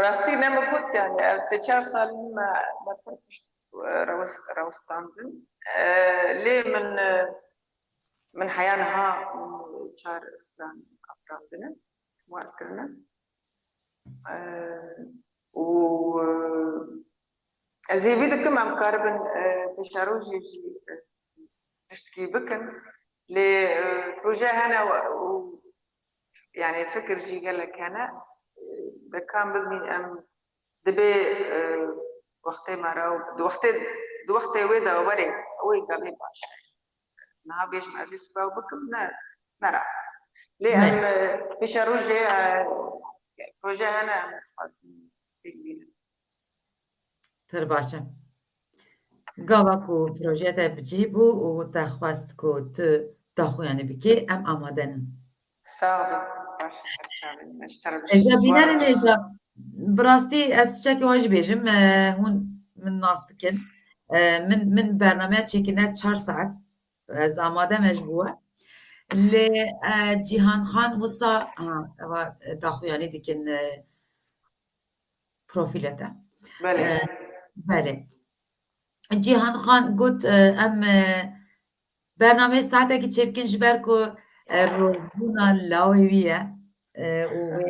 Speaker 2: rastî ne me got yani ev sê çar salî me pir tişt rawestandin lê min heya niha çar istan afrandine smar kirine û ez ê vî dikim em karibin pêşerojê jî tiştekî bikin lê بروجه هنا يعني فكر جي قال لك هنا ده كان بدني أم دبي وقتي مرة دو وقتي ويدا وبري قال لي باش نها بيش عزيز فاو بكم نرى لأن بيش بروجه هنا خاصني
Speaker 1: پر باشه گاوا کو پروژه تا بچی بو و تا خواست کو تو داخویانه بکی ام آمادن
Speaker 2: ساوي باش نشتغل
Speaker 1: اجا بینرین اجا براستی از چکی واج بیجم هون من ناستکن من برنامه چکنه 4 ساعت از آماده مجبوه ل جیهان خان وصا داخویانه دیکن پروفیلته
Speaker 2: بله
Speaker 1: بله جیهان خان گوت ام برنامه ساعته که چپکن جبر کو روزبونا لاویه و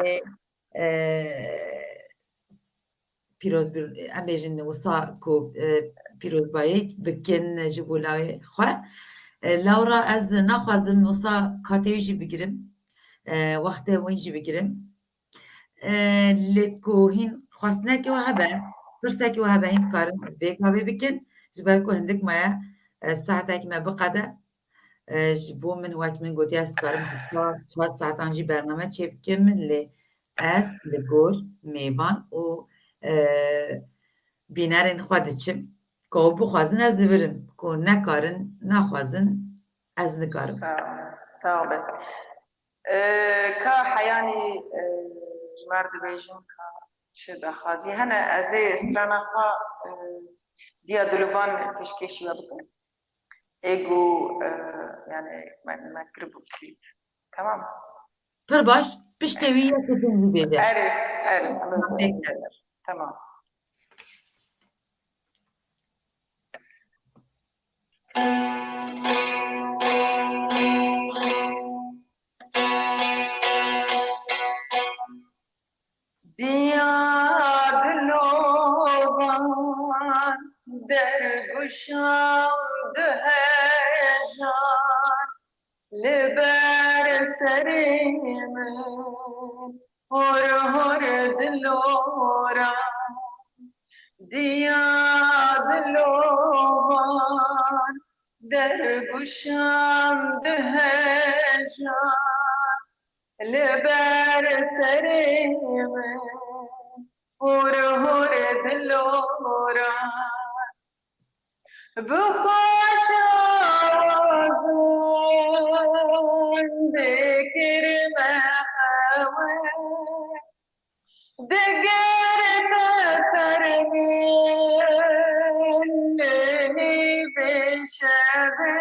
Speaker 1: پیروز ام بیجن وصا کو پیروز باید بکن جبولاوی خواه لورا از نخوازم وصا کاتیویجی بگیرم وقت وینجی بگیرم لکو هین خواستنه که و هبه فرصه که و هبه هین کارن بیگاوی بکن جبر کو هندک مایا ساعته که ما بقده جبو من وقت من گوتی از کارم حتی 4 ساعت انجی برنامه چه بکن من لی از لگور میوان و بینرین خواهد چیم که بخوازن از دبرم که نکارن نخوازن از نکارم
Speaker 2: صعبة كحياني جمار دبيجن كشدة خازي هنا أزي استرانا خا ديا دلوبان كشكشي وابكن إيجو يعني ما كربو كريب تمام
Speaker 1: پر باش پشتوی یکتون بیده
Speaker 2: أري تمام ديادلوان درگشان دهجان لبر سریم هر هر دلورا ديادلوان درگشان دهجان لبر سریم هر هر دلورا بخوش آوازون ذکر محوه دگر تسر منی بشبه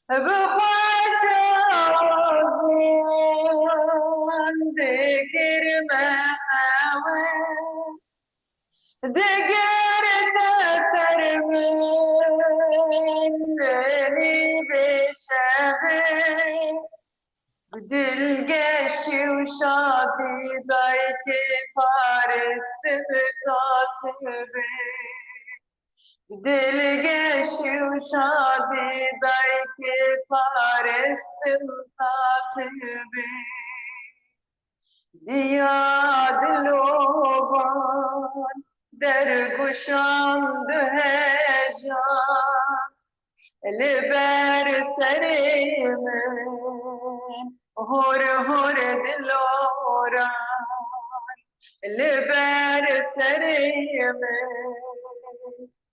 Speaker 2: بخوش آوازون ذکر محوه دگر تسر منی بشبه دلگشی و شادی دای که پارست کاسبه دلگشی و شادی دای که پارست کاسبه دیادلوان درگشان دهجان لبر سریم هر هر دلوران لبر سریم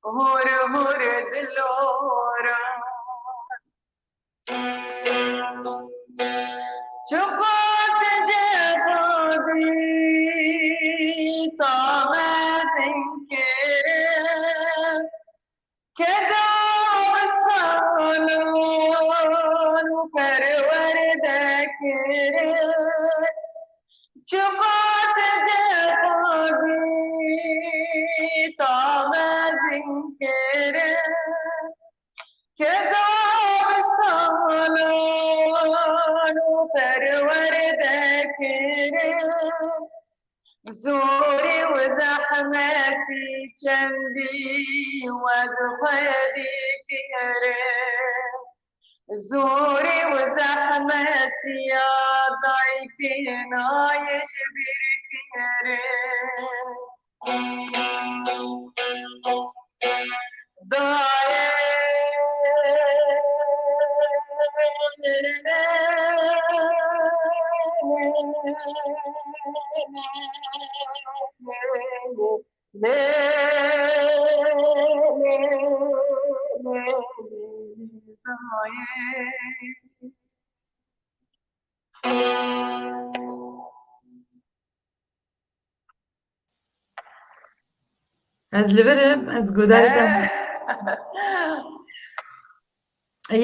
Speaker 2: هر هر دلوران چو خواست جوابی طامت کرم که داستانون پرورده کرم چو خواست جوابی طامت کرم که داستانون پرورده کرم زوری و زحمتی چندی و از خودی کرم زوري وزحمة يا ضيفنا يجبر
Speaker 1: Ez li vir ez gudarê te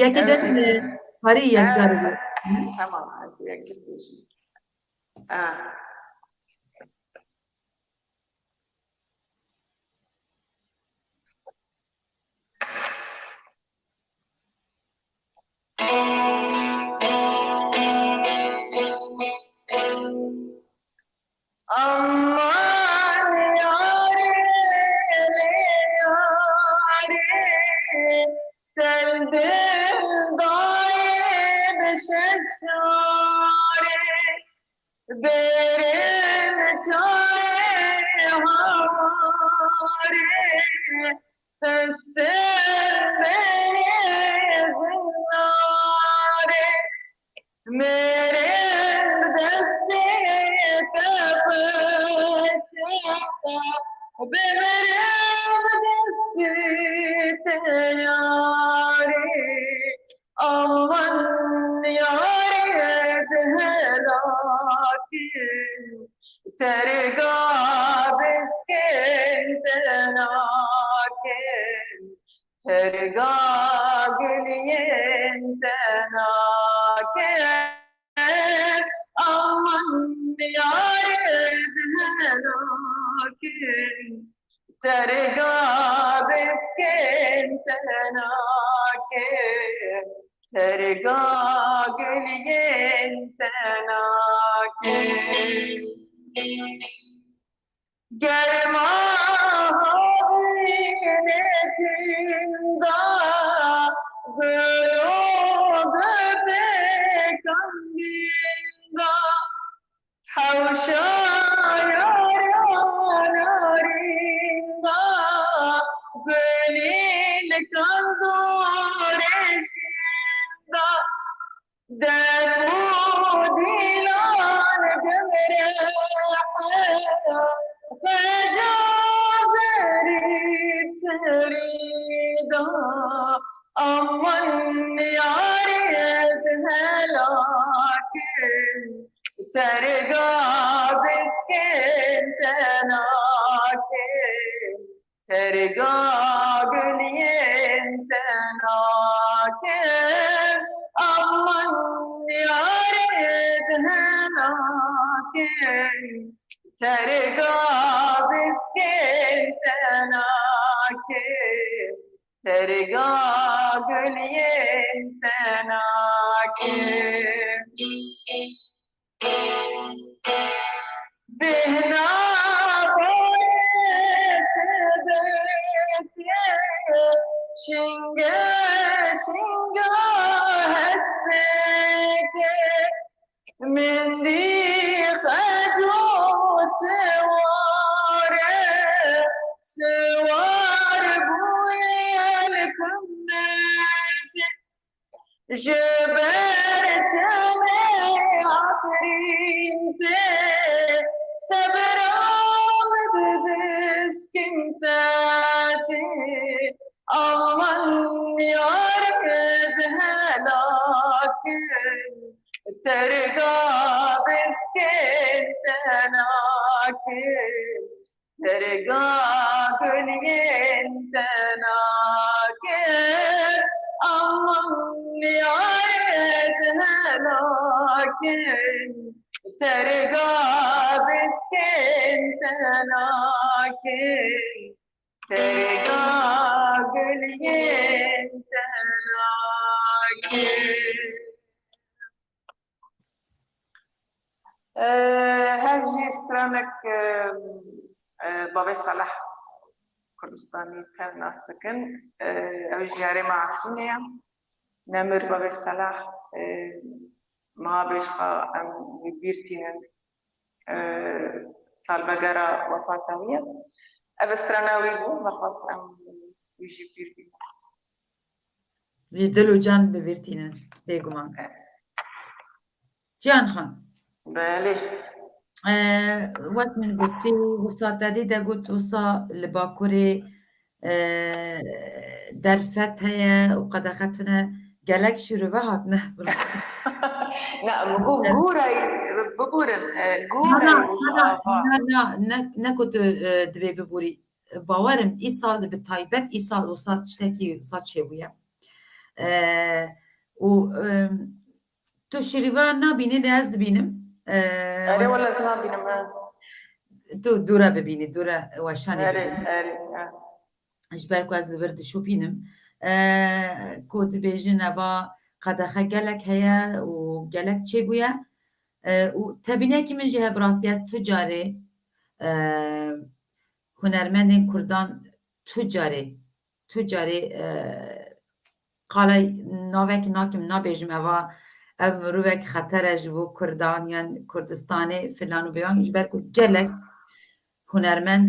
Speaker 1: yekê din
Speaker 2: Evet.
Speaker 1: parî yek carê
Speaker 2: Evet.
Speaker 1: bî.
Speaker 2: Tamam. Hadi yaklaşık. Ha. Aman yâre, yâre, sevdim daim şeşare, berim çare hare, festim beni zinare, मेरे दस्ते यारे अमन यारे जहरा के terga biskentena ke terga güliyentena ke aman yâre zehra ke terga biskentena ke terga güliyentena ke Gelma havlinetinda Gölüde bekandinda Havşa yararinda Gönül kaldureşinda داود لون جمرة فجابري تريدا أمن يارد هلاكن ترقى بسكن تناكن ترقى قلين تناكن aman yaret henaken terga biskentena terga güliyentena bihna Shinga, shinga, hasbeke, mindi khaju seware, sewar buyel kunneke, جبرت من عفريتي سبرام ببسكنتاتي الله يركز هلاكي ترقى بسكنتناكي ترقى قلين تناكي aman nihayet helakin terga biskentelakin terga güliyentelakin هاجي سترانك بابي صلاح كردستاني كان ناس تكن أو جاري مع فينيا نمر بابي صلاح ما بيشقى أم بيرتين سالفجرا وفاتوية أبستراناوي بو بخاص أم يجي بيرتين
Speaker 1: جدل و can ببرتينن بيگومان جان خان
Speaker 2: بله
Speaker 1: وقت من گفتی وسا دادی ده گفت وسا لباکوری درفت هیا و قدختنا گلک شروع هات نه براستی
Speaker 2: لا جوري ببورن
Speaker 1: هذا
Speaker 2: جوري رجعها
Speaker 1: نكت دبي ببوري باورم ای سال به تایبت ای سال وسا تشتكي وسا تشويه و تو شریوان نبینی نه از بینم
Speaker 2: أري ولا اسمها بينما
Speaker 1: تو دوره ببینی دوره وشانی
Speaker 2: أري
Speaker 1: ببینی
Speaker 2: أري
Speaker 1: اجبر کو از ورد شو بینم کود بیجن ابا قدخه گلک هیا و گلک چه بویا و تبینه کی من جه براستی از تجاری هنرمندین کردان تجاری قالای ناوک ناکم نابیجم اوا ev mirovek xetere ji bo Kurdan yan Kurdistanê filan û beyan ji ber ku gelek hunermend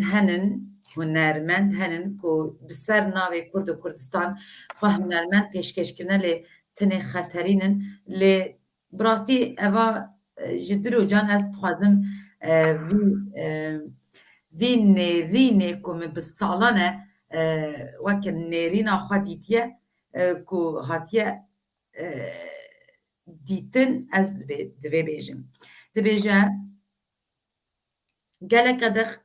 Speaker 1: henin ku bi ser navê Kurd û Kurdistan xwe hunermend pêşkêşkirine lê tinê xeterînin lê bi rastî eva ji dirocan ez dixwazim vî nêrînê ku min bi salan e weke nêrîna xwe dîtiye ku hatiye dîtin ez divê bêjim. Dibêje gelek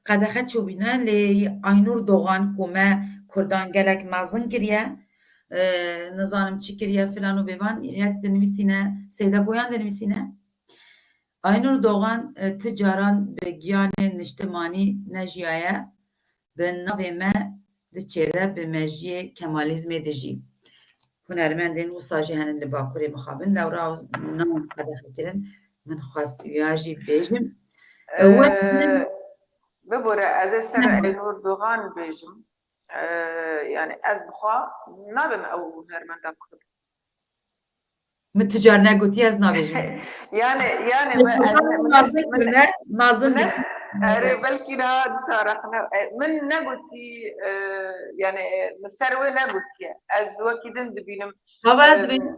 Speaker 1: qedexe çûbîne lê Aynur Doğan ku me Kurdan gelek mezin kiriye nizanim çi kiriye filan û bêvan yek dinivîsîne Seyda Boyan dinivîsîne Aynur Doğan ti caran bi giyanê niştimanî nejiyaye bi navê me diçêre bi mejiyê Kemalizmê dijî. Hunermendên wisa jî henin li Bakurê mixabin lewra nan qedexekirin min xwestiya jî bêjim
Speaker 2: ببورة از سر اینور دوغان بیجم يعني از بخوا نابم او هرمندا كرد
Speaker 1: min tu car negotiye ez nabêjim
Speaker 2: يعني
Speaker 1: mazin
Speaker 2: أري بلكي لا شارخنا من نقولتي يعني مسروي نقولتي از وكيدن دبينم
Speaker 1: baba ez dibêjim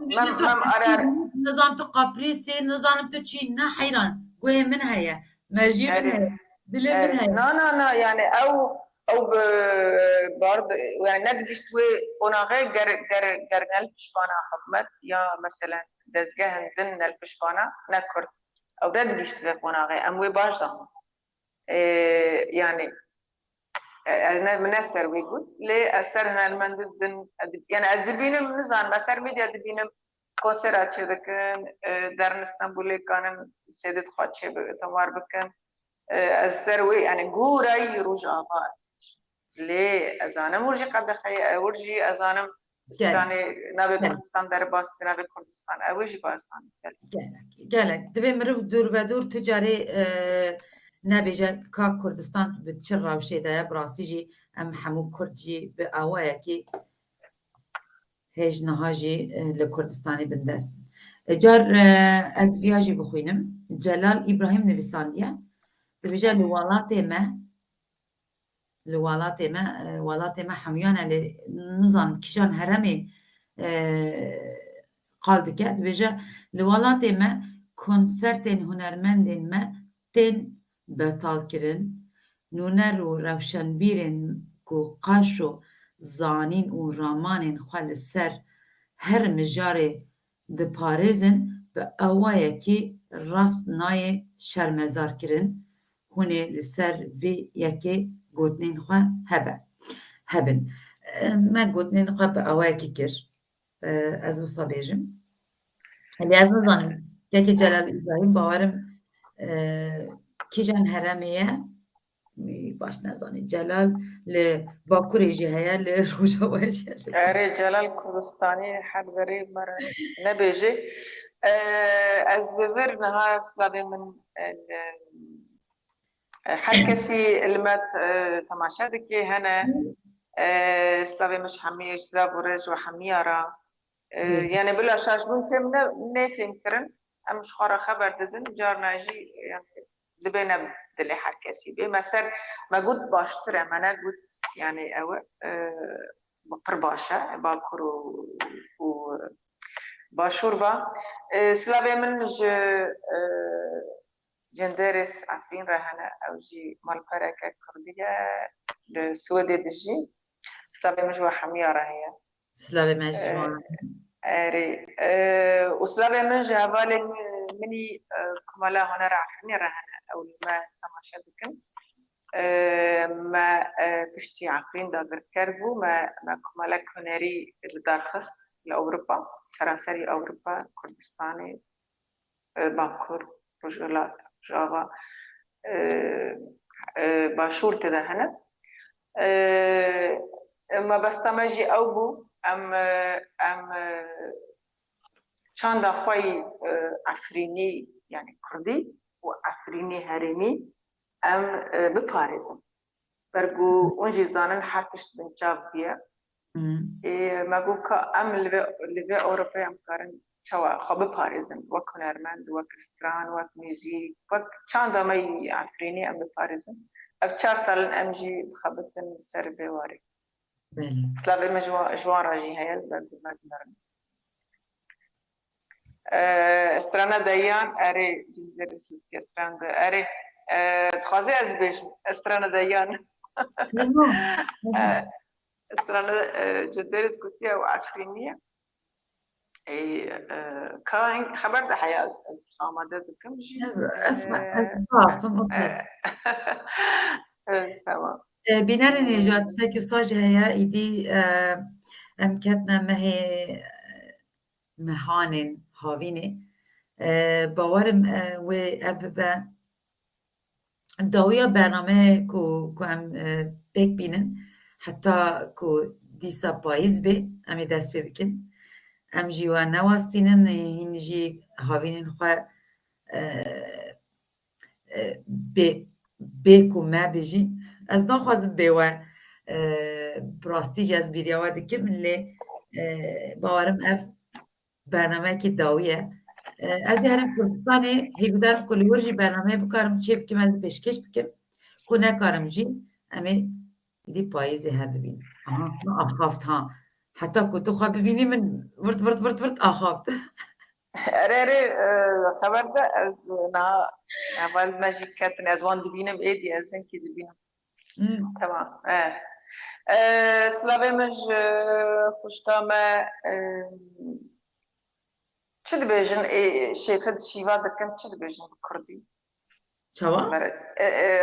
Speaker 1: nizam tu qaprîsê nizanim tu çî ne heyran guhê min heye merjiyê min heye dilê min heye
Speaker 2: لا يعني او برضه يعني ندقش توي وناغي قرنا الفشبانة حكمت يا مثلا دزجهن ضمن الفشبانة نكر او ندقش توي وناغي اموي باجا يعني أنا من أسر ويقول ليه أسرنا المندن يعني أزدبينم نزان مسر ميديا أزدبينم كونسرات شدكن درن اسطنبول كانن سيدت خاتش تمار بكن أسروي يعني جوراي رجع بار ليه أزانم ورجي قد خي ورجي أزانم استاني نبي كردستان در باس نبي كردستان أوجي بارسان
Speaker 1: gelek divê miriv dûr ve dûr ticarê nebêje ka Kurdistan bi çi rewşê de ye bi rastî jî em hemû Kurd jî bi awayekî hêjniha jî li Kurdistanê bin dest car ez viya jî bixwînim Celal İbrahim nivîsandiye dibêje li welatê me hemûyan lê nizanim kîjan heremê qal dike dibêje li welatê me konsertên hunermendên me tên betalkirin nûner û rewşenbîrên ku qaş û zanîn û ramanên xwe li ser her mijarê diparêzin bi awayekî rast nayê şermezarkirin hûnê li ser vê yekê gotinên xwe hebin me gotinên xwe bi awayekî kir ez wisa bêjim lê ez nizanim gekê Celal İbrahim bawerim kîjan heremê ye baş nezanî Celal li Bakurê jî heye li Rojavayê jî heye
Speaker 2: أري جلال كردستاني حد غريب مرة نبيجي از بفر نها سلابي من حركسي المات تماشا دكي هنا سلابي مش حمية سلاب ورز وحميارا يعني بلا شاشبون فهم نفهم كرن أمش خارا خبر ددن جارنا جي يعني دبنا دلي حركسي بي مسر ما قد باشتر ما قد يعني أو بقر باشا باكرو و باشور با سلابي من ج جندرس عفين رهنا أو جي مال فرقة كردية لسودة دجي سلابي مجوا حمية رهية
Speaker 1: سلابي ماجي جوان
Speaker 2: أري وسلابي من جهبالي مني كمالا هنا رعفني رهنا أو ما تماشى بكم ما كشتي عفين داغر كربو ما كمالا كوناري الدارخست لأوروبا سراسري أوروبا كردستاني باكور رجلات جاوا باشور تدا هنا ما بستمجي أو بو أم چند خوي عفريني يعني كردي وعفريني هرمي أم بباريزم برجو أنجي زانن حتشت بنجاب بيا ما جوكا أم لبي أوروبا أم كارن شوا خب بباريزم وك هنرمند وك استران وك ميوزيك وك چند ماي عفريني أم بباريزم أفشار سالن أمجي خبتن سر بواري سلافي مجوا جوان راجي هيل برجو ما تمرن استرانا ديان أري جندر سيتي استرانا أري تخازي أزبيش استرانا ديان استرانا جندر سكوتيا وعفرينية أي كاين خبر ده حياة آماده بكم جي
Speaker 1: اسمع فهم
Speaker 2: تمام
Speaker 1: بنار نجات ساكر صاج هيا إيدي أم كتنا مهي مهانن هاوینه باورم و اب داویا برنامه کو هم بک بینن حتی کو دیسا پاییز به امی دست بکن ام جیوان نواستینن هنجی هاوینن خواه به کو ما بجین از نخوازم بیوه براستی جز بیریاوه دکم لی باورم اف برنامه که داویه از هرم کردستانه هیودار کلی ورژی برنامه بکارم چه بکم از پیشکش بکم کو نکارم جی امی دی پاییزه ها ببین آها ما آخافت ها حتی کو تو خواه ببینی من ورد آخافت
Speaker 2: أري خبر ده از نا اول ماجي كاتن از وان دبينم ايدي از انكي دبينم تمام سلافي مج خوشتامه چه دبيجن شيفد شيوا دكن چه دبيجن بكردي
Speaker 1: چوا؟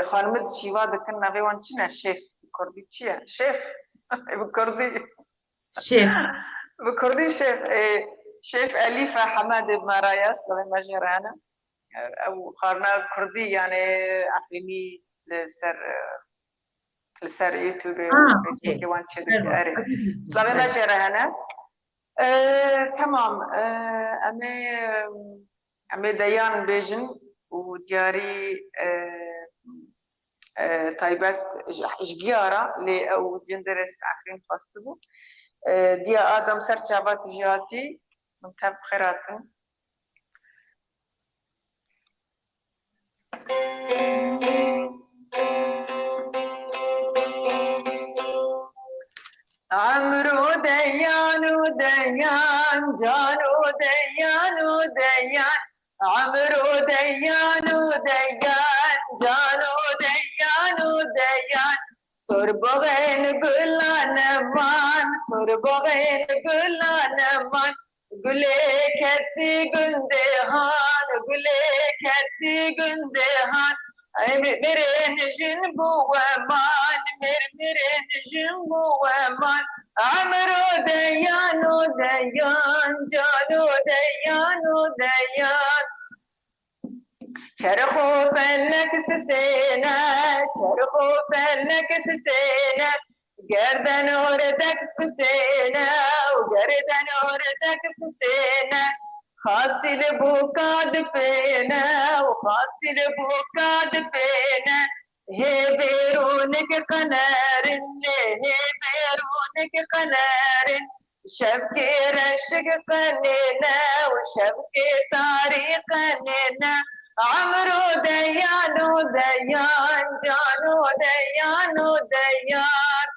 Speaker 2: خانمد شيوا دكن ناوي وان چنه شيف بكردي چيه شيف بكردي
Speaker 1: شيف
Speaker 2: بكردي شيف أليفة حماد بمرايا سلافي ماجي رانا أو قارنا كردي يعني عفريني لسر يوتيوب وفيسبوك وان شدك أري سلامي ما جرى هنا تمام أمي ديان بيجن ودياري طيبات جيارة لي أو جندرس عفرين فاستبو ديا آدم سر جابات جياتي منتهى بخيراتن عمرو ديان وديان جانو ديان وديان عمرو ديان وديان جانو ديان وديان سربغين قلان مان سربغين قلان مان قليك هدي قندهان قليك هدي قندهان مرين جنبو ومان مرين جنبو ومان عمرو ديان وديان جانو ديان وديان شرخو فلك سسينا شرخو فلك سسينا قردن وردك سسينا وقردن وردك سسينا خاصي لبوكاد فينا وخاصي لبوكاد فينا هي بيرونك قنارن هي بيرونك قنارن شبكي رشق قنينا وشبكي طريق قنينا عمرو ديان وديان جانو ديان وديان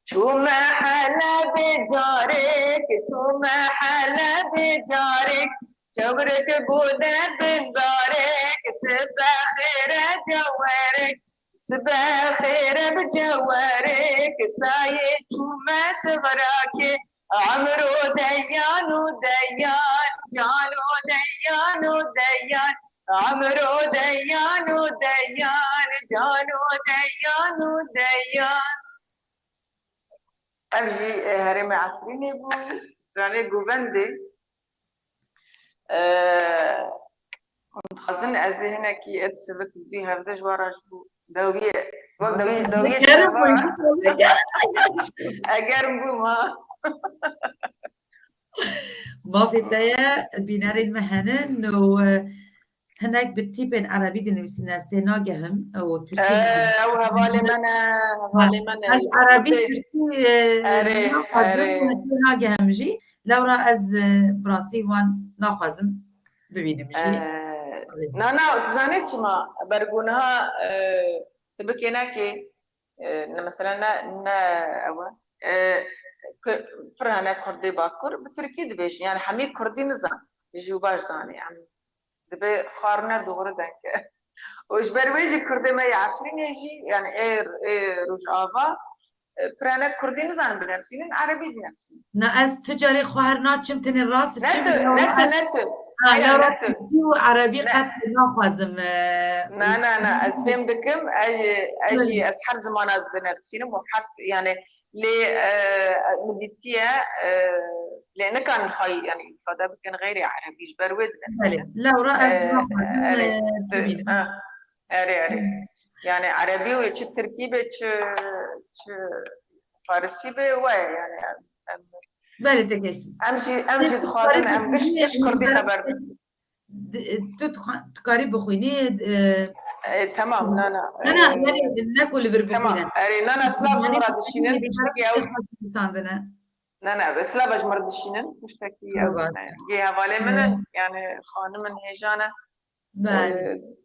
Speaker 2: شو محلى بجارك شو محلى بجارك شبرك بودا بنبارك سبا خير جوارك سبا خير بجوارك سايد شو ما صغراك عمرو ديان وديان جانو ديان وديان عمرو ديان وديان جانو ديان وديان أبجي هرمي عفريني بو سراني جوفندي كنت خازن أزي هنا كي أتسبك بدي هفدا جواراج بو دوية وقت دوية شبا أجرم بو
Speaker 1: ما في تايا بينار المهنن هناك بالتيبن عربي دي نفسنا سيناجهم أو تركي
Speaker 2: أو هفالي من
Speaker 1: از عربي تركي
Speaker 2: أري
Speaker 1: سيناجهم جي لو از براسي وان ناخذم ببینم جي
Speaker 2: نانا تزانيت ما برجونها تبكينا كي مثلا أول فرهنا كردي باكر بتركي دبيش يعني حمي كردي نزان تجيو باش زاني يعني دبي خارنا دغري دنك وش برويجي كردي ما يعرفين يجي يعني رجعوا فرهنا كردي نزان بنفسين عربي بنفسين
Speaker 1: از تجاري خواهرنا چم تن راست
Speaker 2: نت
Speaker 1: لو عربي قد ناخذم
Speaker 2: نا از فهم بكم اجي از حر زمانات بنفسين وحرس يعني مديتيا لان كان خي يعني فدا بكن غير عربي برود نفسي
Speaker 1: لا راس
Speaker 2: اري يعني عربي وش تركيبه فارسي به يعني
Speaker 1: بله تكش
Speaker 2: امشي دخازن ام قش كردي خبر
Speaker 1: تقاري بخويني
Speaker 2: تمام
Speaker 1: انا يعني ناكل بربخوينه
Speaker 2: تمام اري انا سلاف مراد الشينن تشتكي او
Speaker 1: ساندنا
Speaker 2: بس لا باش مرد الشينن تشتكي او جي هوالي من يعني خانم من هيجانه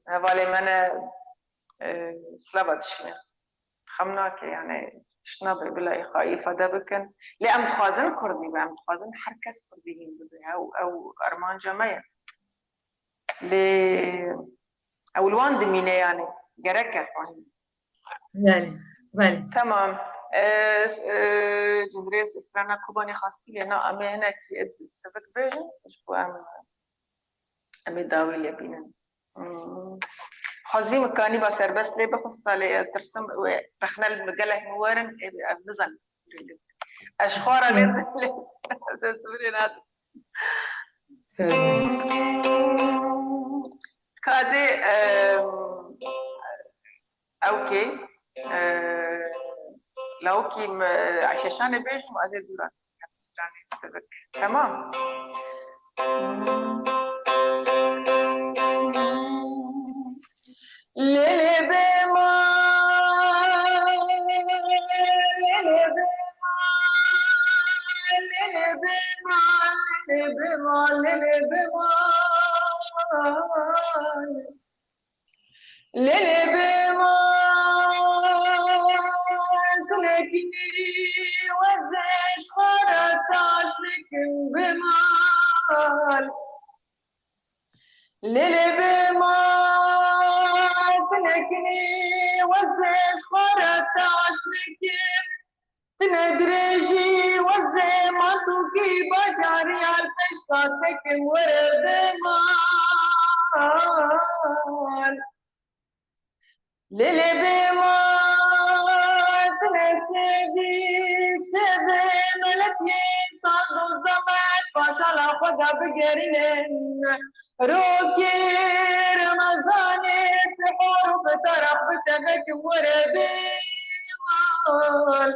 Speaker 2: هوالي من سلابات الشينن خمناك يعني تشنابي بلا إخائي فدا بكن لأم تخازن كردي بأم تخازن حركس كرديين بدها أو أرمان جماية أو الوان دمينة يعني جركة
Speaker 1: بله
Speaker 2: تمام جندريس استرانا كوباني خاصتي لأنا أمي هنا كي إد السبك بيجن إشبو أمي داوي لبينن خزي مكاني بسربس لي بخصتا لي ترسم رخنا المقلة موارن نزل أشخارا لي تسبرينات كازي أوكي لو كي عشان بيج مؤذي دوران استراني السبك تمام ليلي بما تلكي وزش خرطاش لكن بمال ليلي بما تلكني وزش خرطاش لكن تندرجي وزي ما توكي بجاري عالفشتاتك ورد مال ليلي بما تنسيدي سبي ملكي صندوز دمت باشا لخدا بگرين روكي رمضاني سحور بطرف بتبك ورد مال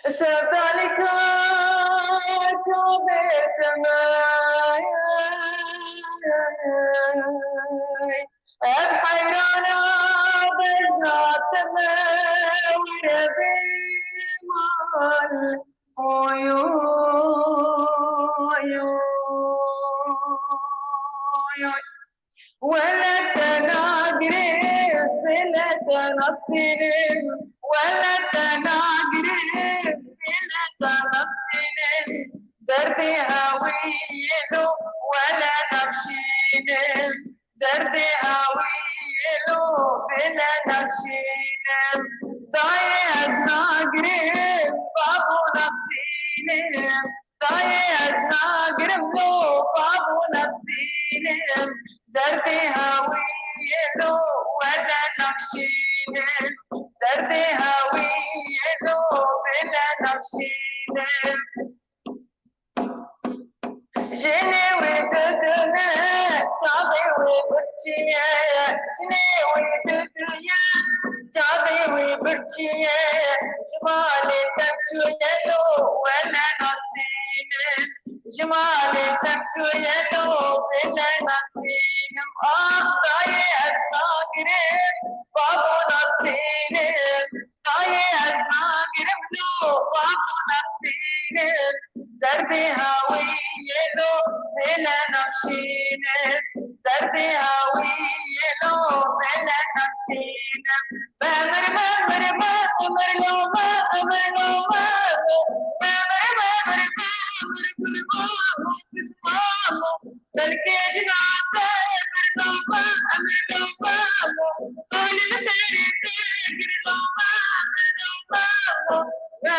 Speaker 2: سذلك جبت معي بحيرانا اویو ولا تناقرب ولا تنصتنم ولا تناقرب ولا تنصتنم دردي هويلو ولا نبشينم دردي هويلو ولا نبشينم ضايع ناقرب بابو نصتينم ضايع ناقرب لو بابو نصتينم دردي هويلو ولا نبشينم دردي هويلو ولا نبشينم جني وددنا صابي وبرشيا جني وددنا صابي وبرشيا جمالي تبتو يلو ولا نصينم جمالي تبتو يلو ولا نصينم ضايع أسماكرم بابو نصينم ضايع أسماكرم لو بابو نصينم دردي هويلو بلا نبشينم دردي هويلو بلا نبشينم بامر بامر بامر لو بامر لو بامر بامر بامر كل بامر تسمعه بلكي جناته لو بامر لو بامر كل مسيري تجري لو بامر لو بامر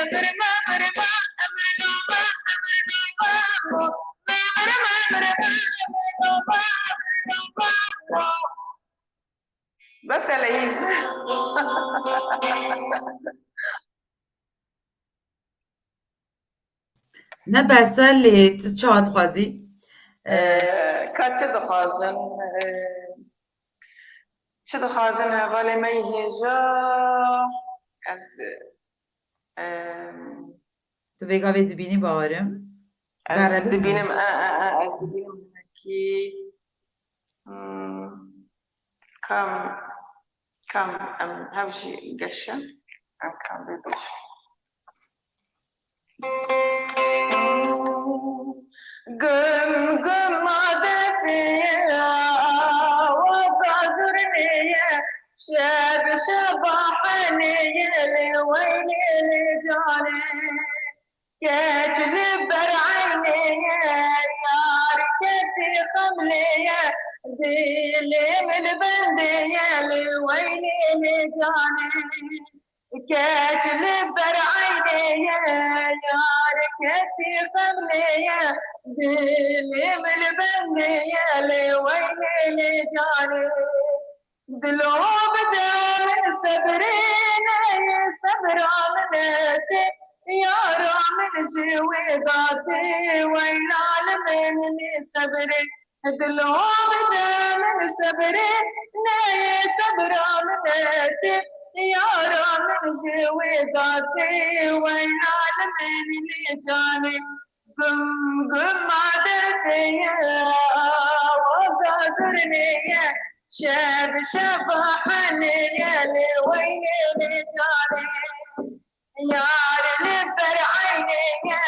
Speaker 2: بامر بامر لو بس العيد
Speaker 1: نبسه لی چهاد خوازی
Speaker 2: كاتشي دخازن چه دخازن ولی ما هیجا از
Speaker 1: دویگاوی دبینی باورم
Speaker 2: از
Speaker 1: برای
Speaker 2: دبینم از دبینم کی كم هاوشي قشة كم بيدوش قم عدفية وبعذرنية شاب شباحنية لوين لجاني كاتب برعينية يار كتي خملية ديلي من البندية لوين لجاني كاتب برعينية يار كتي خملية ديلي من البندية لوين لجاني دلوب دار صبرين صبر عملتي يا رامن جوي ذاتي وينال مني صبري دلوب دار صبرين صبر عملتي يا رامن جوي ذاتي وينال مني جاني قم عدتي وغادرني شاب شبحني يا لوين رجالي يار لبر عيني يا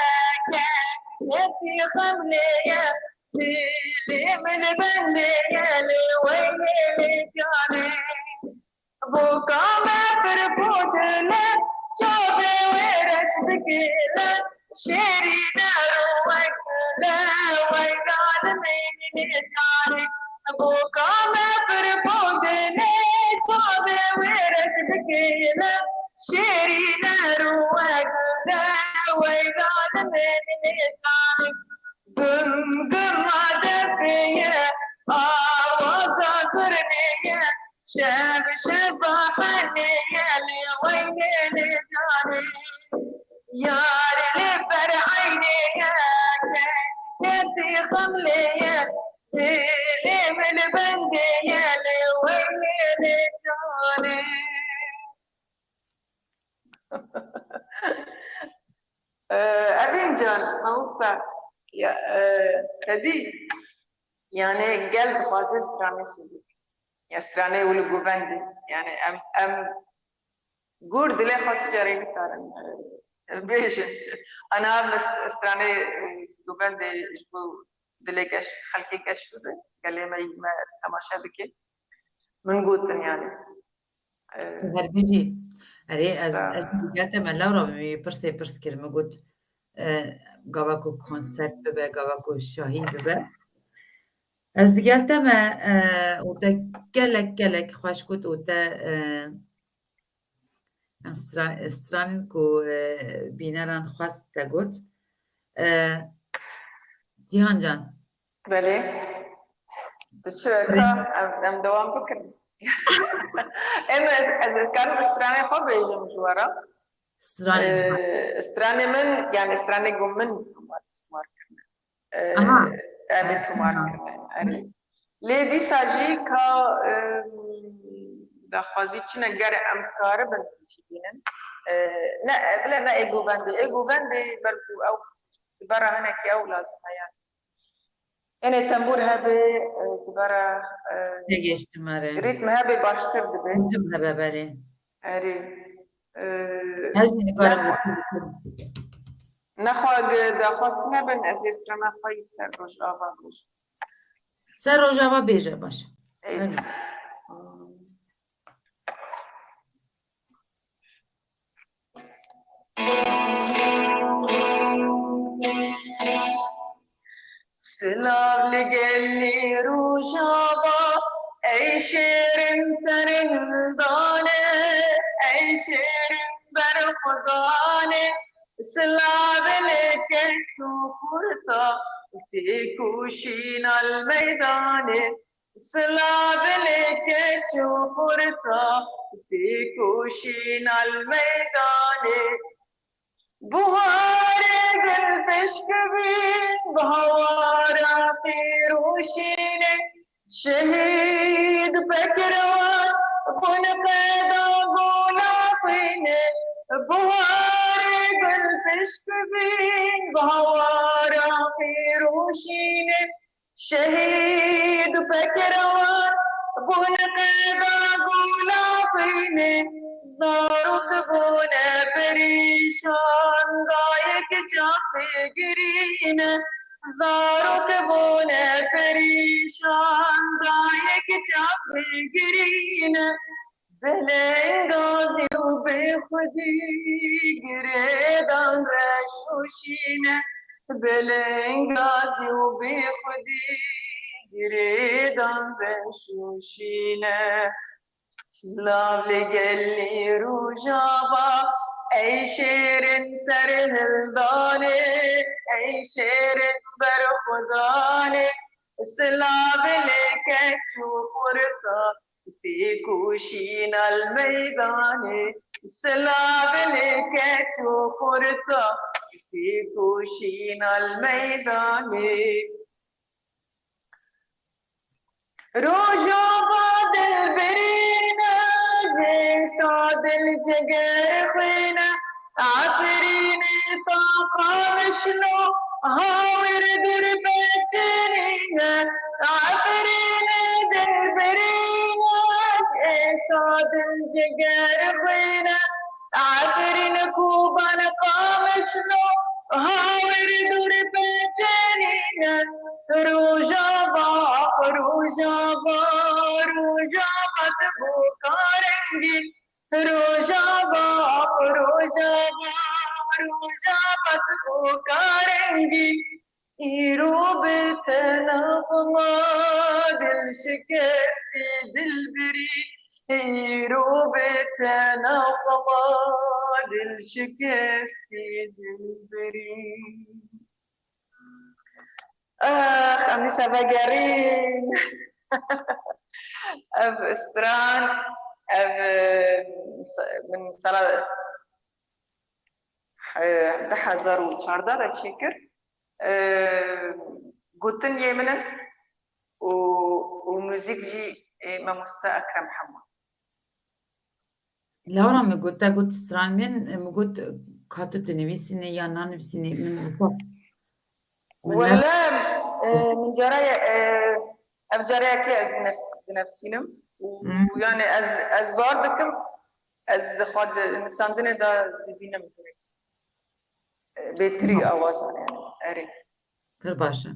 Speaker 2: كيفي خملي يا ديلي من بندي يا لوين رجالي بوكا ما فربودنا شوفي ويرش بكيلا شيري ناروك لا ويقال من رجالي بوكا ما فربودنا شوفي ويرش بكيلا شيري ناروك لا ويقال من رجالي قم عدفية آواز صرنية شاب شبحني يا لوين لجاني يار لبر عيني يا كتي خملي يا ديلي من بندي يا لوين لجاني أبين جان نوستا يا كدي يعني قلب خاص ستراني سيدي يا ستراني والجوفندي يعني أم جور دلي خاطر جارين كارن بيجي أنا استراني دوبان دي جبو دليكش خلقي كش قال لي ما تماشا بكي من قوتن يعني
Speaker 1: هربيجي أري
Speaker 2: ف
Speaker 1: از دیگه من لورا می پرس کرد مگود گاوا کو کنسرت ببه گاوا کو شاهی ببه از دیگه ما و تا گلک خوش کد و تا ام استران کو بینران خواست تا گود جیهان جان
Speaker 2: بلي تشوكا أم دوام بكر إما إذا كان استراني حب يجي مجورا
Speaker 1: استران
Speaker 2: استراني من يعني استراني قوم من ماركرنا
Speaker 1: آها
Speaker 2: أبيت ماركرنا أري ليدي ساجي كا دخوازي تشنا جار أمكار بنتشينن لا بلا نا إيجو باندي بركو أو برا هنا كي أو لازم يعني يعني تنبور هبه برا
Speaker 1: نگشتم آره
Speaker 2: ريتم هبه باشتر دبه
Speaker 1: گفتم هبه بله
Speaker 2: أري
Speaker 1: هزینی نکارم
Speaker 2: نخواد دخواستنا بن از استرنا خواهی سر روش آوا روش
Speaker 1: سر روژاوا بیجه باشه فرمی
Speaker 2: سلام لگلی روشاوا ای شیرین سرندانه ای شیرین بر خدانه سلام لکه تو پرتا تی کوشین المیدانه سلام لکه تو پرتا تی کوشین المیدانه بهار گل بشکوی بهارا پیروشینه شهید بکروان بن قیدا گولا پینه بهار گل بشکوی بهارا پیروشینه شهید بکروان بن قیدا گولا پینه زارت بونه پریشان گایک جامع گرین زارت بونه پریشان گایک جامع گرین بلنگازی و به خودی گریدان رشوشین بلنگازی و به خودی گریدان رشوشین سلام لگلی روجاوا ای شیرین سرهندانه ای شیرین بر خدانه سلام لکه تو پرتا فی کوشین المیدانه سلام لکه تو پرتا فی کوشین المیدانه روجاوا دل برينا جيشا دل جگر خوينا عفرين طاقة مشنو هاور در بچنينا عفرين دل برينا جيشا دل جگر خوينا عفرين كوبان قامشنو هاور در بچنينا روجاوا روجاوا روجاوت بوکارنگی روجاوا روجاوا روجاوت بوکارنگی ایرو بتناغما دل شکستی دل بری ایرو بتناغما دل شکستی دل بری خميس بقرين أب استران أب من سنة ده 2014 أتشكر قلتن يمنا وموزيك جي ما مستا أكرم محمد
Speaker 1: لورا میگوت تا گوت استران من میگوت کاتو تنویسینه یا نانویسینه من
Speaker 2: ولا من جرايا أبجرايا كي نفسينم ويعني از باردكم از خود نفساندنه دا دبينا مكنت بهتری آوازان yani. Evet.
Speaker 1: Pir başa.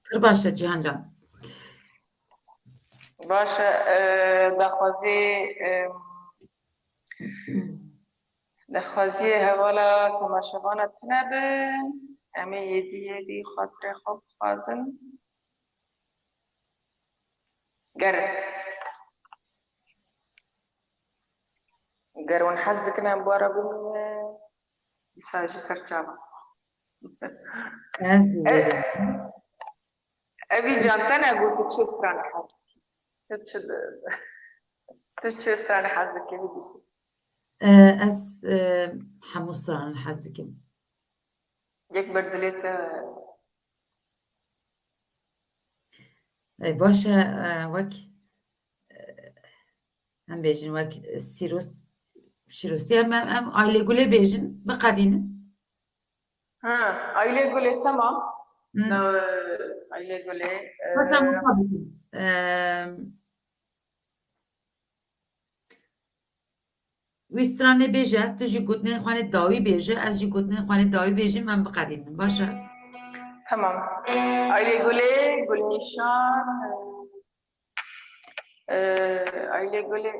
Speaker 1: Pir başa Cihancan.
Speaker 2: باشه دخوازی هوالا تماشاوانه تنبن امی یدی خاطر خوب خوازن گر ون حز دکنم بارا بن ساجی سرچاوا
Speaker 1: Ez bilirim.
Speaker 2: ابي جانتنا قلت تشو ستران حز تشو ستران حز كيف بيس
Speaker 1: Ez hemû stranan hez dikim.
Speaker 2: يك بردليت
Speaker 1: Başa wek em bêjin wek şîrost em Aylegulê bêjin biqedînin.
Speaker 2: ها aile gule tamam
Speaker 1: Hı.
Speaker 2: aile gule
Speaker 1: Başa Musa bikim. Wî stranê bêje, tu jî gotinên xwanê dawî bêje, ez jî gotinên xwanê dawî bêjim, em biqedînin. Baş e?
Speaker 2: tamam aile gule gulnişan aile gule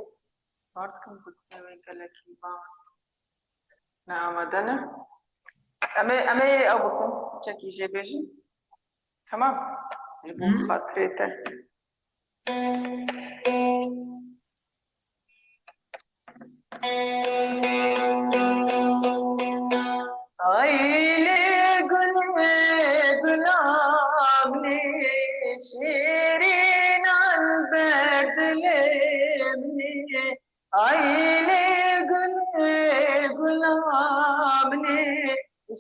Speaker 2: artık gutne ve geleki ba ne amadana ama abukun çeki jebeji tamam bu
Speaker 1: Hı?
Speaker 2: hatırete aile gule gulamni şirin alberdlemni aile gule gulamni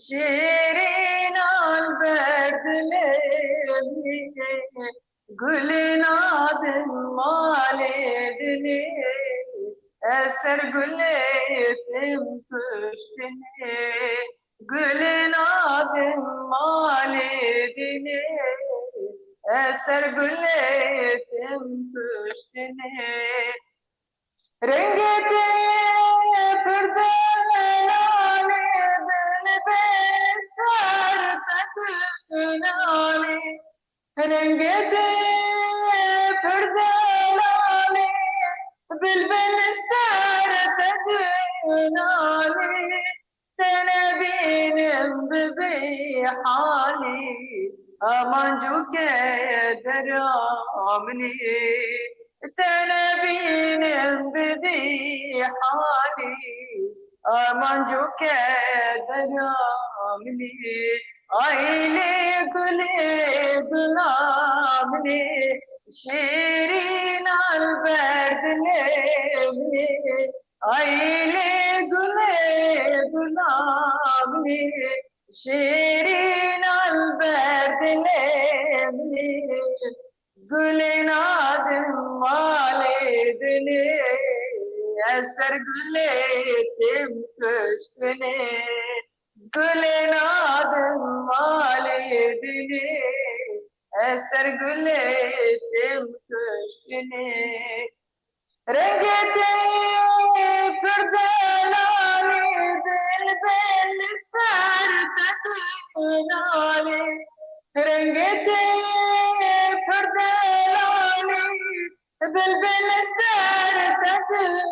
Speaker 2: şirin alberdlemni gülün adım maledini eser gülletim kuştini gülün adım maledini eser gülletim kuştini rengete perdelani belbesar tadnani rengete perdelani بالبلسار تدناني تنبين ببيحاني أمانجوك درامني تنبين ببيحاني أمانجوك درامني عيني قلي ظلامني شيرين البرد لمني عيلي غلامني شيرين البرد لمني قولي نادم والدني أسر قولي تم كشتني قولي نادم والدني eser gülletim kıştini rengete perdelani belbel sertedinani rengete perdelani belbel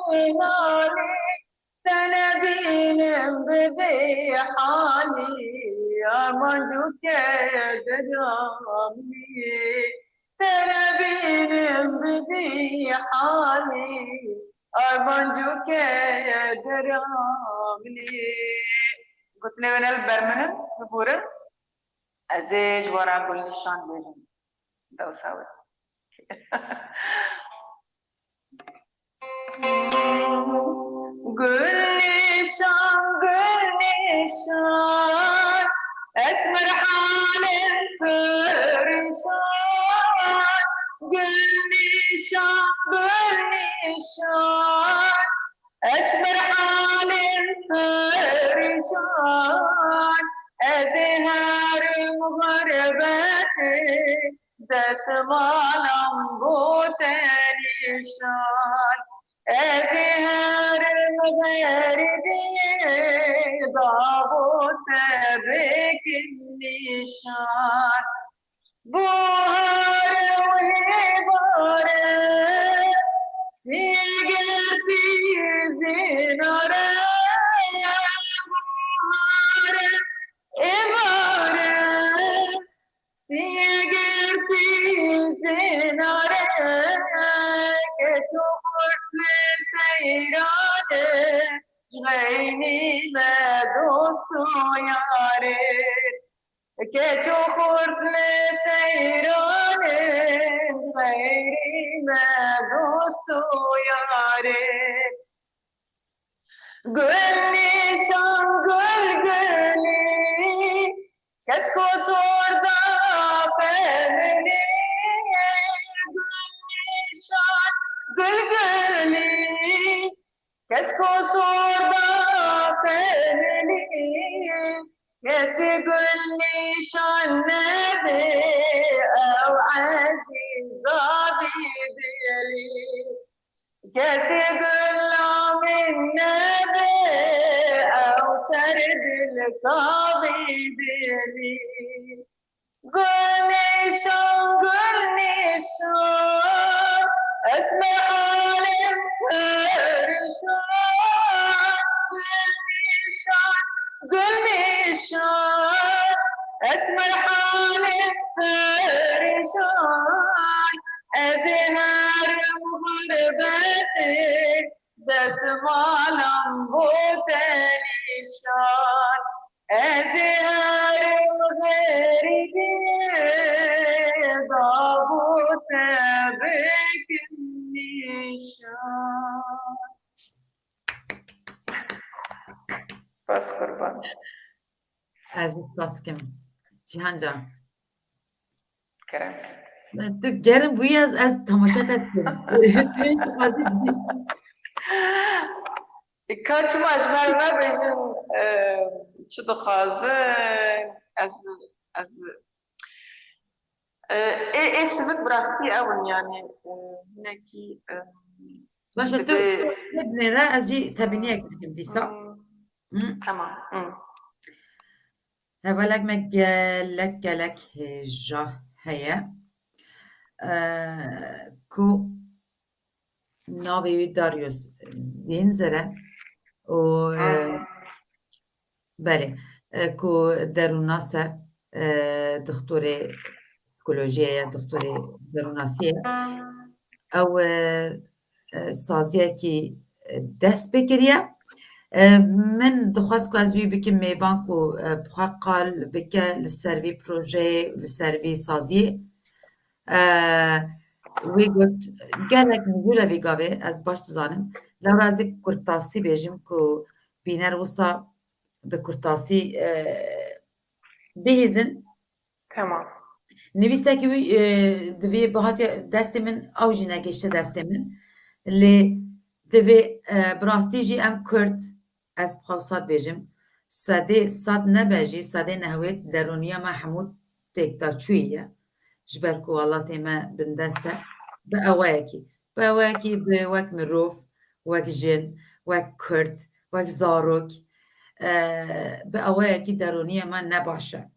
Speaker 2: sertedinani تنبين ببيحاني أرمجك درامي تنبين ببيحاني أرمجك درامي قلت لي أنا البرمنة بورن أزيج ورا كل نشان بيجن دوساوي gül nişan esmer halim perişan gül nişan esmer halim perişan ezherim gurbeti desmalam bu tenişan ऐसे हर मगरिबिये दावत निशान बुहार उन्हें बार सिगरती जिनारे बुहार एबार सिगरती जिनारे के तुमने सैराने غيني ما دوستو ياري كيتو خردنا سيراني غيري ما دوستو ياري قلني شان قلقلي كسكو صوردا فهمني قلني شان قلقلي كسكو صوردا فهمني कैसे गुल निशान दे او عزيزة بدلي कैसे गुलाम النبي او سرد القاضي بدلي قل نشان اسمع عالم فرشان قل نشان اسمع حالي فرشان ازهار مغربتي دس مالم بوتني شان ازهار مغربي ضابوت بك النشان بس قربان
Speaker 1: Ez spas kim? Cihan Can.
Speaker 2: Kerem.
Speaker 1: Tu gerim bu yaz ez tamaşa ettim. Tüyün azı
Speaker 2: Kaç majmer nebejim çi dixwazin ez sivik birastî ew in yani hinekî
Speaker 1: Başa tu nere ez jî tebîniyek dikim dîsa.
Speaker 2: Tamam.
Speaker 1: Hevalek me gelek hêja heye. Ku navê wî Darius Yênzere û belê ku derûnase doktorê psikolojiyê ye, doktorê derûnasiyê ye. Ew saziyekî dest pê kiriye. Min dixwast ku ez vî bikim mêvan ku xwe qal bike li ser vî projeyê, li ser vî saziyê. Wê got gelek mijûl vê gavê ez baş dizanim. Lewra ez ê kurtasî bêjim ku bîner wisa bi kurtasî bihêzin.
Speaker 2: Tamam.
Speaker 1: Nivîsekî wî divê bihatiye destê min ew jî negeşte destê min. Lê divê bi rastî jî em Kurd ez bi xwe sad bêjim sedê sad nebe jî sedê nehwêt derûniya me hemû têkda çûyî ye ji ber ku welatê me bindest e bi ewayekî bi wek mirov, wek jin, wek Kurd, wek zarok bi ewayekî derûniya me ne baş e.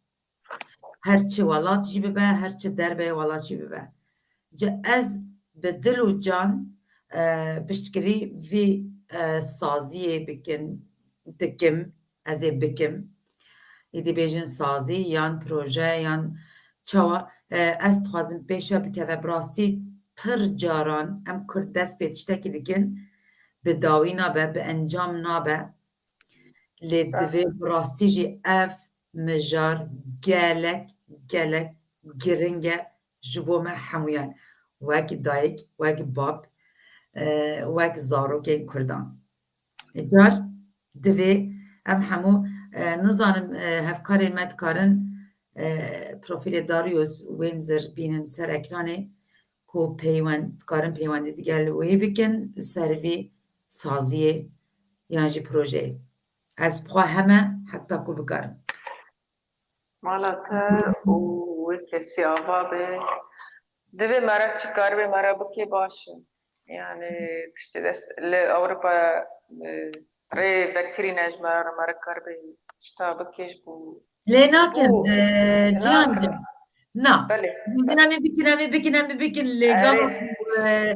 Speaker 1: Her çi welat jî bibe, her çi derbê welat jî bibe. Ez bi dil û can piştgirî vî saziyê dikim, ez ê bikim. Êdî bêjin sazî yan proje yan çawa ez dixwazim pêş ve bikeve bi rastî pir caran em Kurd dest pê tiştekî dikin bi dawî nabe, bi encam nabe. Lê divê bi rastî jî ev mijar gelek giring e ji bo me hemûyan. Wek dayîk, wek bab, wek zarokên Kurdan. Car divê em hemû nizanim hevkarên me dikarin profîlê Darius Windsor bînin ser ekranê ku peywend dikarin peywendî digel wê bikin li ser vî saziyê yan jî projeyê. Ez bixwe heme heta ku bikarim.
Speaker 2: Mala te û wê kesî ava be divê me re çi kar bê me re bikê baş e. يعني تشتي لأوروبا ري بكتيري نجمة مركر بشتا بكيش بو
Speaker 1: لكن
Speaker 2: بو
Speaker 1: جيان
Speaker 2: هناك
Speaker 1: نا
Speaker 2: بله
Speaker 1: ممكن
Speaker 2: بله
Speaker 1: أمي بكن لقام
Speaker 2: أري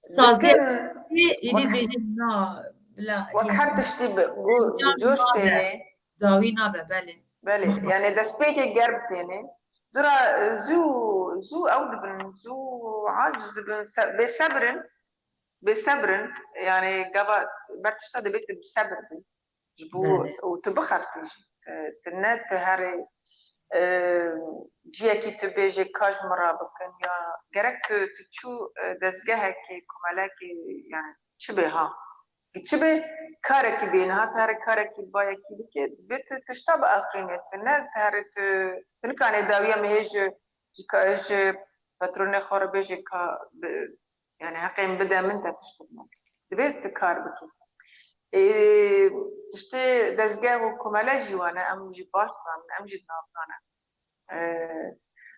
Speaker 1: سازي
Speaker 2: بكن
Speaker 1: إيدي بيجي نا لا
Speaker 2: وكحر
Speaker 1: يعني
Speaker 2: تشتي
Speaker 1: جان
Speaker 2: بجوش
Speaker 1: نابه
Speaker 2: تاني
Speaker 1: داوي نابه بله
Speaker 2: بله يعني دسبيك جرب تاني درا زو أود بن زو عاجز بن بصبر بصبر يعني قبل برتشتا دبيت بصبر جبو
Speaker 1: بله
Speaker 2: وتبخر تيجي تنات هاري جيكي تبيجي كاج مرة بكن يا جرك تشو دزجها كي كمالاكي يعني شبهها شبه كاركي بينها تاري كاركي بايا كي بكي بيت تشتاب آخرين تنات هاري تنكاني داوية مهيج جكاج باتروني خور بيجي كا يعني حقين بدا من تشتغل دبيت كار بكي تشتي دزجاه وكمالا جوانا أم جي بارتزان أم جي نابانا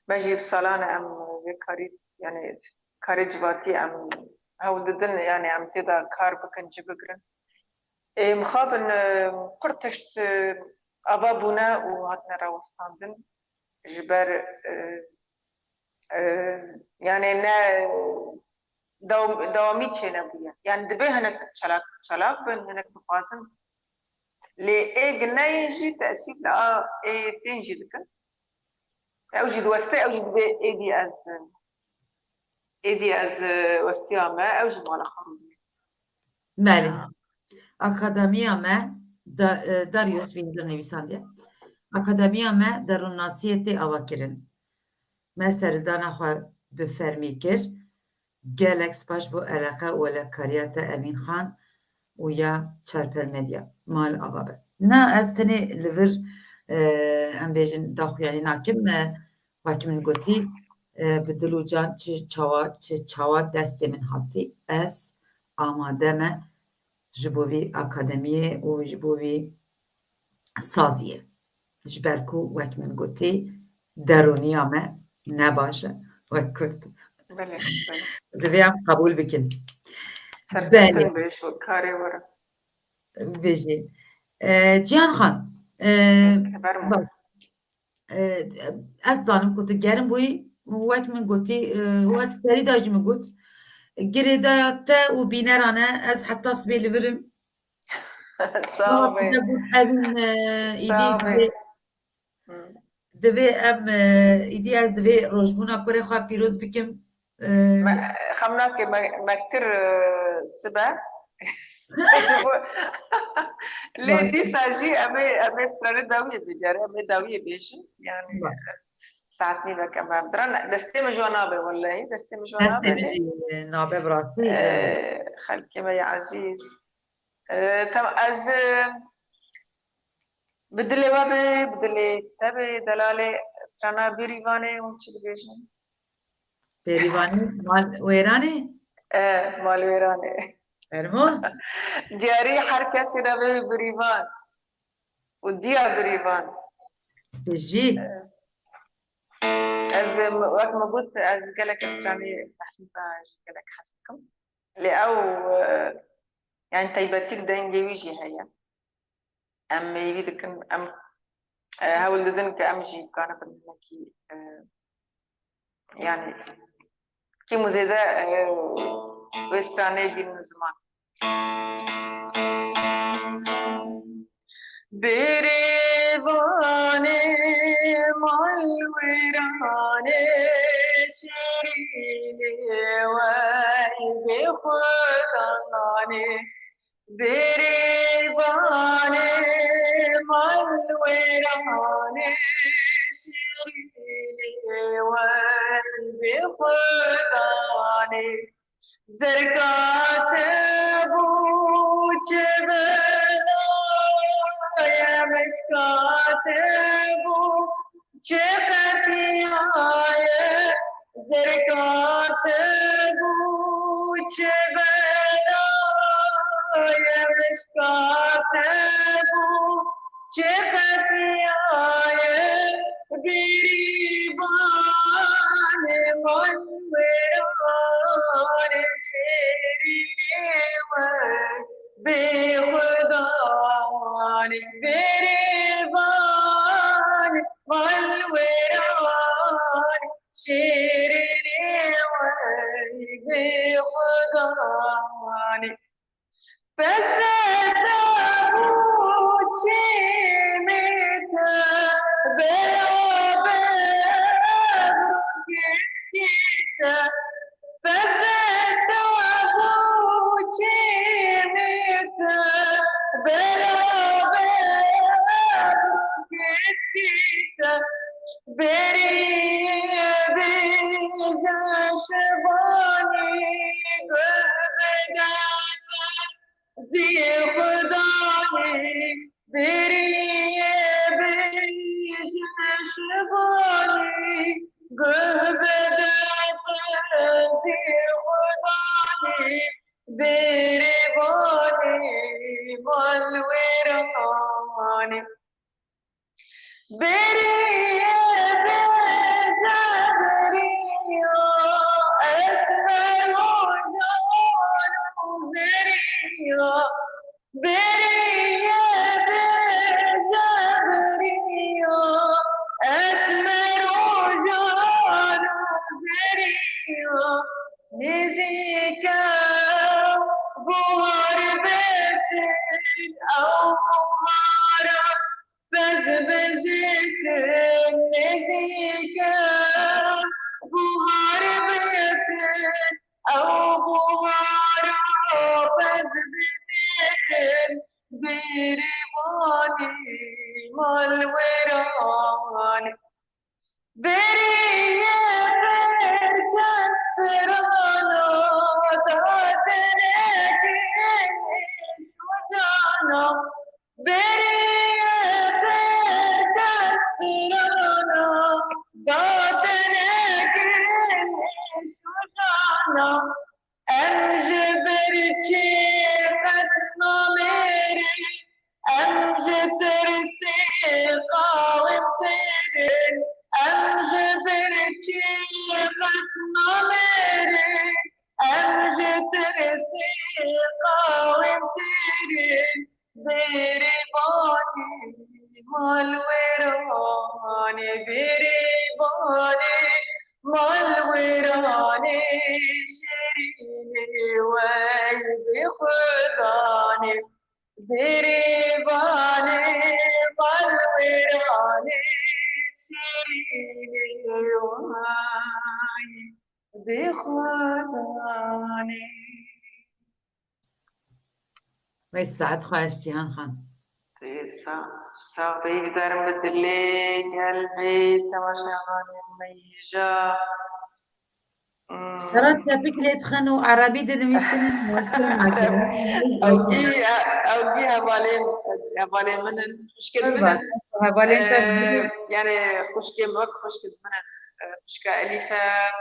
Speaker 2: بجيب صالانة أم كاري يعني كاري جواتي أم هاو ددن يعني أم تدا كار بكن جبقرن مخابن قرتشت أبابونا وهاتنا راوستاندن جبر يعني نا دوامي تشينا بيا يعني دبي هناك شلاك بن هناك بفازن لإيه قلنا يجي تأسيس لا إيه تنجي دكا أوجد وستي أوجد إيدي أز وستيامة أوجد ولا خروج
Speaker 1: بله Akademiya me Darius Winter nivîsandiye. Akademiya me derûnnasiyetê ava kirin. Me serdana xwe bi fermî kir, gelek spaş bo eleqa û elekariya te Emîn Xan û ya Çerpelmedya mal ava be. Na ez tenê li vir em bêjin daxuyanî nakim me wekî min gotî bi dil û can çi çawa destê min hatî ez amade me ji bo vî akademiyê û ji bo vî saziyê. Ji ber ku wek min gotî derûniya me ne baş e wek Kurd.
Speaker 2: بله بله
Speaker 1: Divê em qebûl bikin. Belê
Speaker 2: سركفتن بيش وكاري ورا
Speaker 1: bijî. Cihan Xan
Speaker 2: كبرمون
Speaker 1: baş ez zanim ku tu gerim bûyî wek min gotî wek serî da jî min got girêdaya te û bîneran e ez heta sibê li vir im
Speaker 2: صعبة
Speaker 1: evîn îdî
Speaker 2: صعبة
Speaker 1: divê em îdî ez divê rojbûna kurê xwe pîroz bikim
Speaker 2: خمناك ما كتير سبا ليه دي ساجي أمي استرالي داوية بجاري أمي داوية بيشي يعني ساعتني بك أمام دران دستي مجوانا والله دستي مجوانا
Speaker 1: destê min jî nabe bi rastî
Speaker 2: خلكي ما يا عزيز تم از بدلي وابي بدلي تبي دلالي استرانا بيريواني ومشي بيجن
Speaker 1: pêrîvanî mal wêranê
Speaker 2: مالويراني
Speaker 1: ermo
Speaker 2: دياري حركة سيرابي بريفان وديا بريفان
Speaker 1: jî
Speaker 2: از وقت ما قلت از قالك استراني احسن قالك حسكم لأو يعني تيبتك دين جويجي هيا أم يبيدك أم هاول ددنك أمجي كان بدنكي يعني كي مزيدة وستراني بين زمان بريواني مالويراني شيريني واي بخداني بريواني مالويراني شيريني واي بخداني زرقات بوجه يا مشكات بوجه قتيايا زرقات بوجه يا مشكات بوجه قتيايا بريبان من وراني شیرینی و بی خدان بریبان والوران شیرینی و بی خدان پس تابوچی میتا برابر گیتا پس تابوچی میتا برابر گیتا بری بیجاش بانی گردن زی خدایی بری بیجاش بانی گردن زی خدایی بری بانی والویرانی بری بزریا اسمر و جان و زریا بری بزریا اسمر و جان و زریا نزیکا بوهر بسن او بوهارا بز بزکن نزیکا بوهر بسن او بوهارا بز بزکن بیریبانی مالورانی بری برکن سرانا دادنگی کجانا بری برکن سرانا دادنگی کجانا برچی ختنا میری ترسی قاوم تیرین برچی ختنا میری ترسی قاوم تیرین بیری بانی مالویرانی بیری بانی مالویرانی شیرینی وی بخدانی بریبانی مالویرانی شیرینی وی بخدانی
Speaker 1: وی ساعت خواهش جیهان خان
Speaker 2: ساقي بدار مدلي قلبي تماشاني ميجا
Speaker 1: اشترت تبيك ليت خانو عربي دنميسين
Speaker 2: اوكي اوكي هبالي من مشكل
Speaker 1: طبعا
Speaker 2: منن
Speaker 1: هبالين
Speaker 2: يعني خشكي مك خشكي منن خشكا أليفة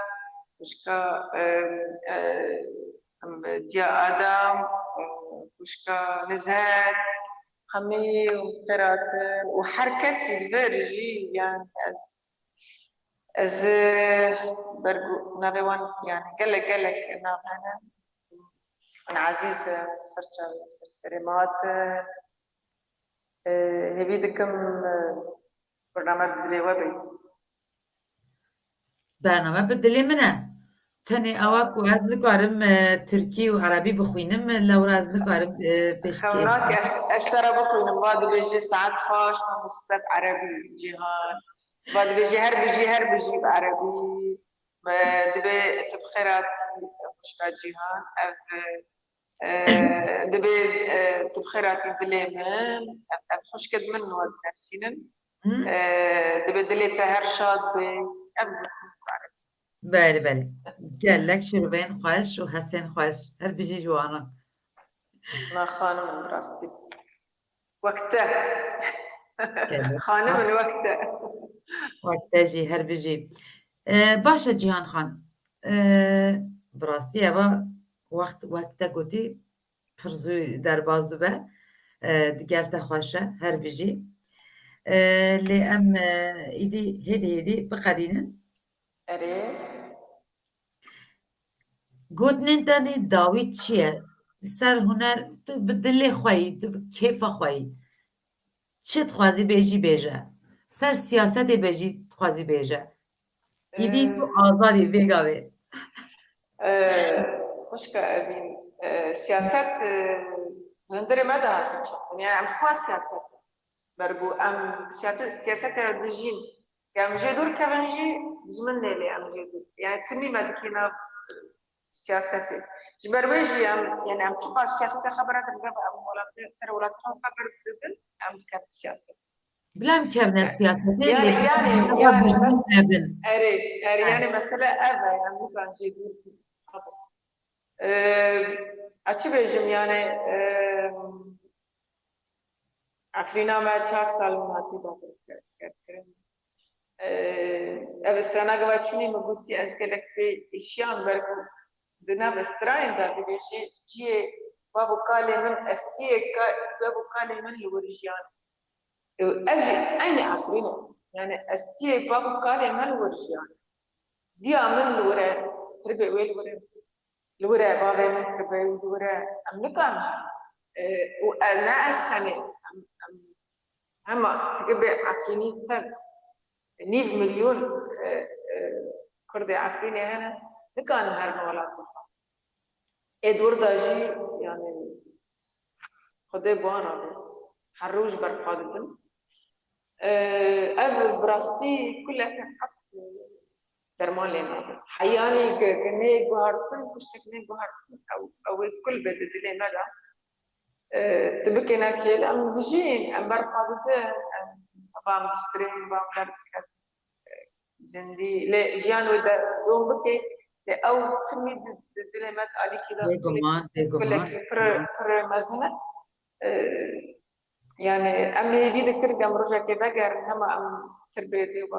Speaker 2: خشكا ديا آدم خشكا نزهات همي وقراتن وحركسي الفيرجي يعني از برجو نبيوان يعني قلك نابانا من عزيز سرسريمات هبيدكم برنامج بدلي وبي
Speaker 1: برنامه بدلی منه تنی اواک و از نکارم ترکی و عربی بخوینم لور از نکارم بشکی
Speaker 2: خوناك اشترى بقي من بعد بيجي ساعات خاش من مستد عربي جهان بعد بيجي هر بيجي بعربي دبي تبخيرات مشكا جهان دبي تبخيرات دليمن خوش كد من وقت نفسينن دبي دلي تهر شاد بي
Speaker 1: بله بله گلک شروبین خوش و حسین خوش هر بیجی جوانا
Speaker 2: ما خانم من راستي وقته
Speaker 1: گلک
Speaker 2: خانم من وقته
Speaker 1: وقتا جی هر بیجی باشه جیهان خان براستی اوا وقتا گوتی پرزوی در باز به دیگر تا خوشه هر بیجی لی ام هدی بقدینن
Speaker 2: اري
Speaker 1: Gotinên tenê dawî çi ye? Ser huner tu bi dilê xwe yî, tu bi kêfa xwe yî. Çi dixwazî bêjî bêje. Ser siyasetê bêjî dixwazî bêje. Îdî tu azadî vêgavê.
Speaker 2: خوشکە ئەبین سیاست هەندێرە مەدا يعني ئەم خوا سیاست بەربوو ئەم سیاسەتە دژین ئەم ژێ دوور کەون ژی دژمن نێلێ ئەم ژێ دوور يعني تمی مەدکێنە سیاسەتێ ji ber wê jî em yani em çiqa siyaseta xebera dibe em welatê ser welatî xeber dibin em diket siyaset.
Speaker 1: Bila em kevne siyasetê lê
Speaker 2: Yani
Speaker 1: nebin.
Speaker 2: yani mesele ev e yani bu bence bir açı bêjim yani Efrîna me 4 sal hatî bakirin. Ev stranaga ve çûnî me gotî ez gelek pê îşiyan berku di nav strayên de dibêje ciyê babo kalê min estiyê babo kalê min li wir jiyan. Ev jî aynı Efrîn e. Yani estiyê babo kalê min li wir jiyan. Diya min li wir e, tirbê wê li wir e. Li wir e bavê min tirbê li wir e. Em nikan û ne ez tenê hema tigibe Efrînî tev nîv milyon Kurdê Efrînê hene nikanin her welat bixwe. Dûr da jî yani Xwedê bana be her roj berpa dibin. Ev bi rastî kuleke qet derman lê nabe. Heyanî nê guhartin tiştek nê guhartin ew ê kul be di dilê me de tu bikêne kêl em dijîn em berpa didin em vam bistrên vam derdiket zindî lê jiyan wê de dom bike lê ew timî di dilê me de alîkî de
Speaker 1: Bêguman, bêguman.
Speaker 2: pir mezin e yani em hêvî dikir em rojekê vegerin hema em tirbê dê ve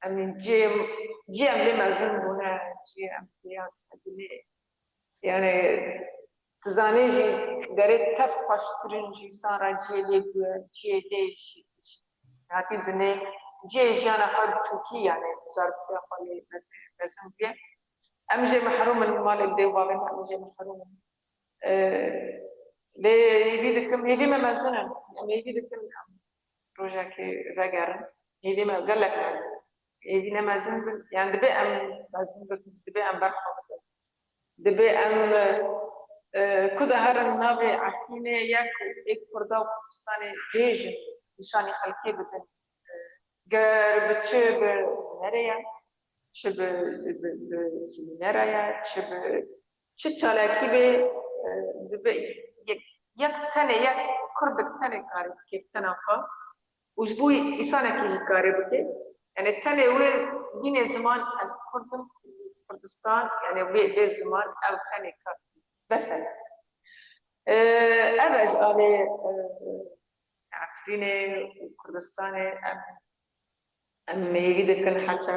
Speaker 2: em cî em lê mezin bûne cî em ya dilê yani tu zanî jî derê tev xweştirin jî sara ciyê lê bûye ciyê lê jî hatî dinê ciyê jiyana xwe biçûkî yani zaroktiya xwe lê mezin bûye em jê mehrûmin malê dê û bavê me em jê mehrûmin lê hêvî dikim hêvî me mezin in em hêvî dikim em rojekê vegerin hêvî me gelek mezin hêvî ne mezin bin yani dibe em mezin bikin dibe em berxwe bikin dibe em ku de herin navê Efrînê yek Kurda û Kurdistanê bêjin nîşanî xelkê bidin ger bi çi bi hunerê ye çi bi sîmînera ye çi bi çi çalakî bê dibe yek tenê yek Kurdik tenê karî bike tena xwe û ji bo îsanekî jî karî bike yani tenê wê bînê ziman ez Kurdim Kurdistan yani vê ziman ew tenê kar bes e ev e ji alê Efrînê û Kurdistanê em hêvî dikin heçe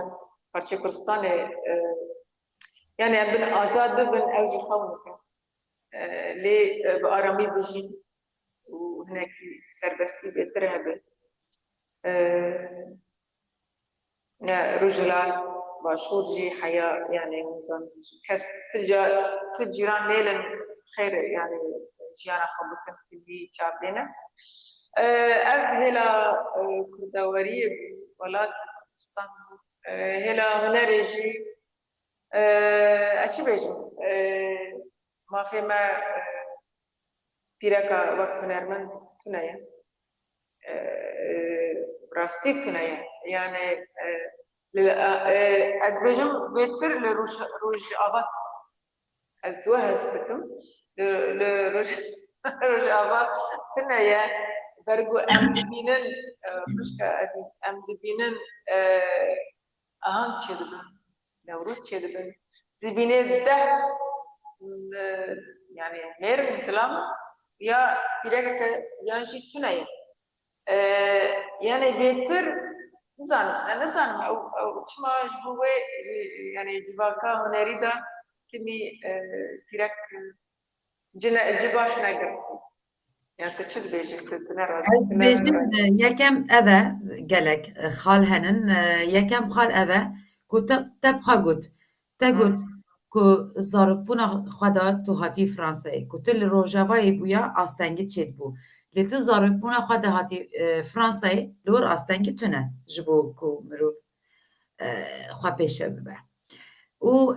Speaker 2: parçe Kurdistanê yani em bin azad bibin ew jî xewn dikin lê bi aramî bijîn û hinekî serbestî bêtir hebe Rojhilat başûr jî heya yani nizam kes ti cîran nêlin xêr yani jiyana xwe bikin tivî çavdêne ev hêla kurdaweriyê welat Kurdistan hêla hunerê jî çi bêjim mafê me pîreka wek hunermend tune ye rastî tune ye yani ez dibêjim bêtir li Rojava ez we hez dikim li Rojava tune ye bergu em dibînin xwişke em dibînin ahang çê dibin Newrûz çê dibin dibînê deh yani mêrin zilam ya pîrekeke yan jî tune ye yani bêtir nizanim ew çima ji bo wê yani civaka hunerî de timî pîrek ci baş negirtî yani tu çi dibêjî tu ne razî
Speaker 1: Ez dibêjim yekem ev e gelek xal henin yekem xal ev e ku te bixa got te got که زارکبونا خدا تو هاتی فرانسه که تو لروژاوای بویا آستنگی چید بو لی تو زارکبونا خدا هاتی فرانسه لور آستنگی تونه جبو که مروف خواه پیش ببه و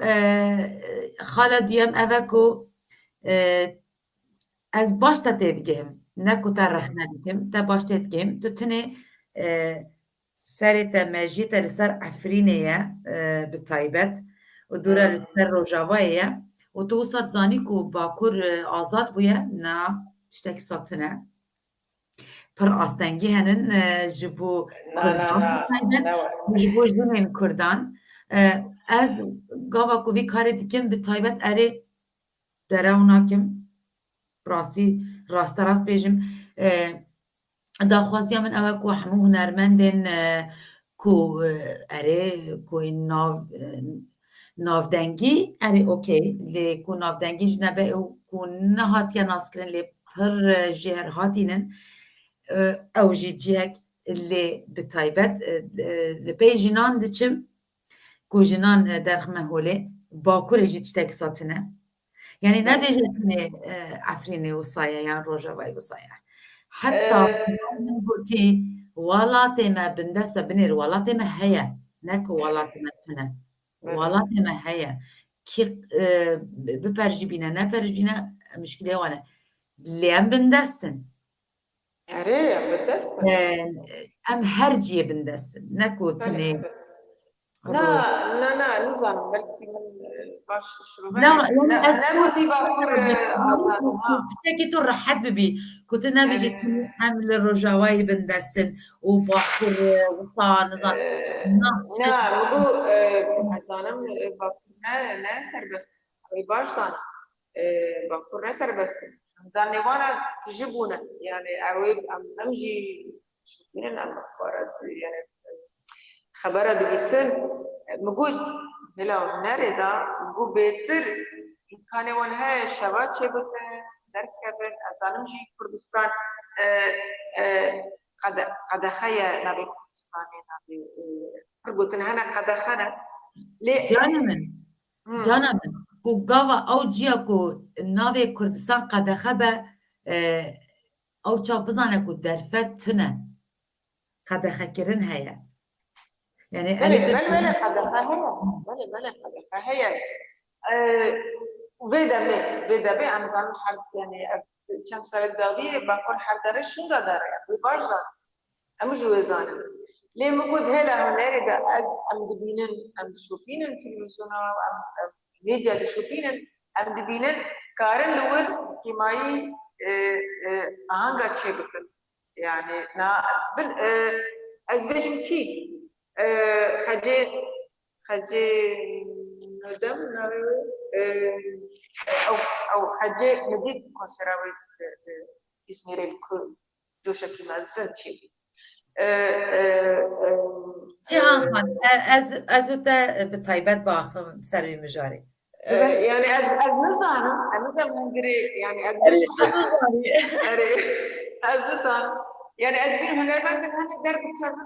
Speaker 1: خالا دیم اوه که از باش تا تدگیم نکو تا رخ ندگیم تا باش تدگیم تو تنه سر تا مجی تا لسر عفرینه به تایبت و دوره لسر روژاوایه و تو وسط زانی که باکور آزاد بویه نه تشتاکی ساتنه پر آستنگی هنن جبو کردان جبو جنین کردان از گاوا که وی کار دیکم به تایبت اره دره اوناکم راستی راست بیجم داخوازی من اوه که همو هنرمندن که اره که نافدنگی اره اوکی لی که نافدنگی جنبه او که نهاتیا ناس کرن لی پر جهر هاتینن او جی جیهک لی بتایبت لی پی جنان دچم که جنان درخمه هوله باکور جی تشتاک ساتنه يعني نبيجتني عفريني وصايا يعني روجاواي وصايا حتى من قلتي والله ما بالنسبة بنير والله ما هي نكو والله ما هنا والله ما هي كي ببرجي بينا نبرجينا مشكلة وانا ليام بندستن ام هرجي بندستن نكو تني
Speaker 2: لا نزانم بلكي من باش شروع
Speaker 1: لا يعني
Speaker 2: نموتي باكور آزاد
Speaker 1: بشكل تو رحب ببي كنت نبي جيت عامل الرجاوي بندسن وباكور وصا نظام
Speaker 2: نا مدو ازانم باكور نه سربست اوی باش زان باكور نه سربست زان نوانا تجيبونا يعني اوي امجي شوفين ام اخبارات يعني خبره دبیسن مگوش هلا نردا مگو بهتر امکانه ونه شوا چه بوده در کبن ازانم جی کردستان قدخه نبی کردستانی نبی فرقوتن هنا قدخه لی
Speaker 1: جانا من کو گاوا او جیا کو ناوی کردستان قدخه به او چا بزانه کو درفت تنه قدخه کرن هیا يعني
Speaker 2: بله قدخه هي ویدا به امزان حرب يعني چند سال داوی با کل هر داره شون داره يعني بارجا امو جوزانه ليه موجود هلا هنالي ده از ام دبينن ام تشوفينن تلفزيون ام ميديا تشوفينن ام دبينن كارن لول كيماي اهانغا تشيبكن يعني نا بل از بيجم كي خجي ندم او خجي مديد كونسراوي اسميري الكل جوشا كيما زنتشي
Speaker 1: جيهان خان از وتا بتايبت باخم سروي مجاري
Speaker 2: يعني از نزانم هنگري يعني از نزانم يعني از بين هنرمند هن درب كمان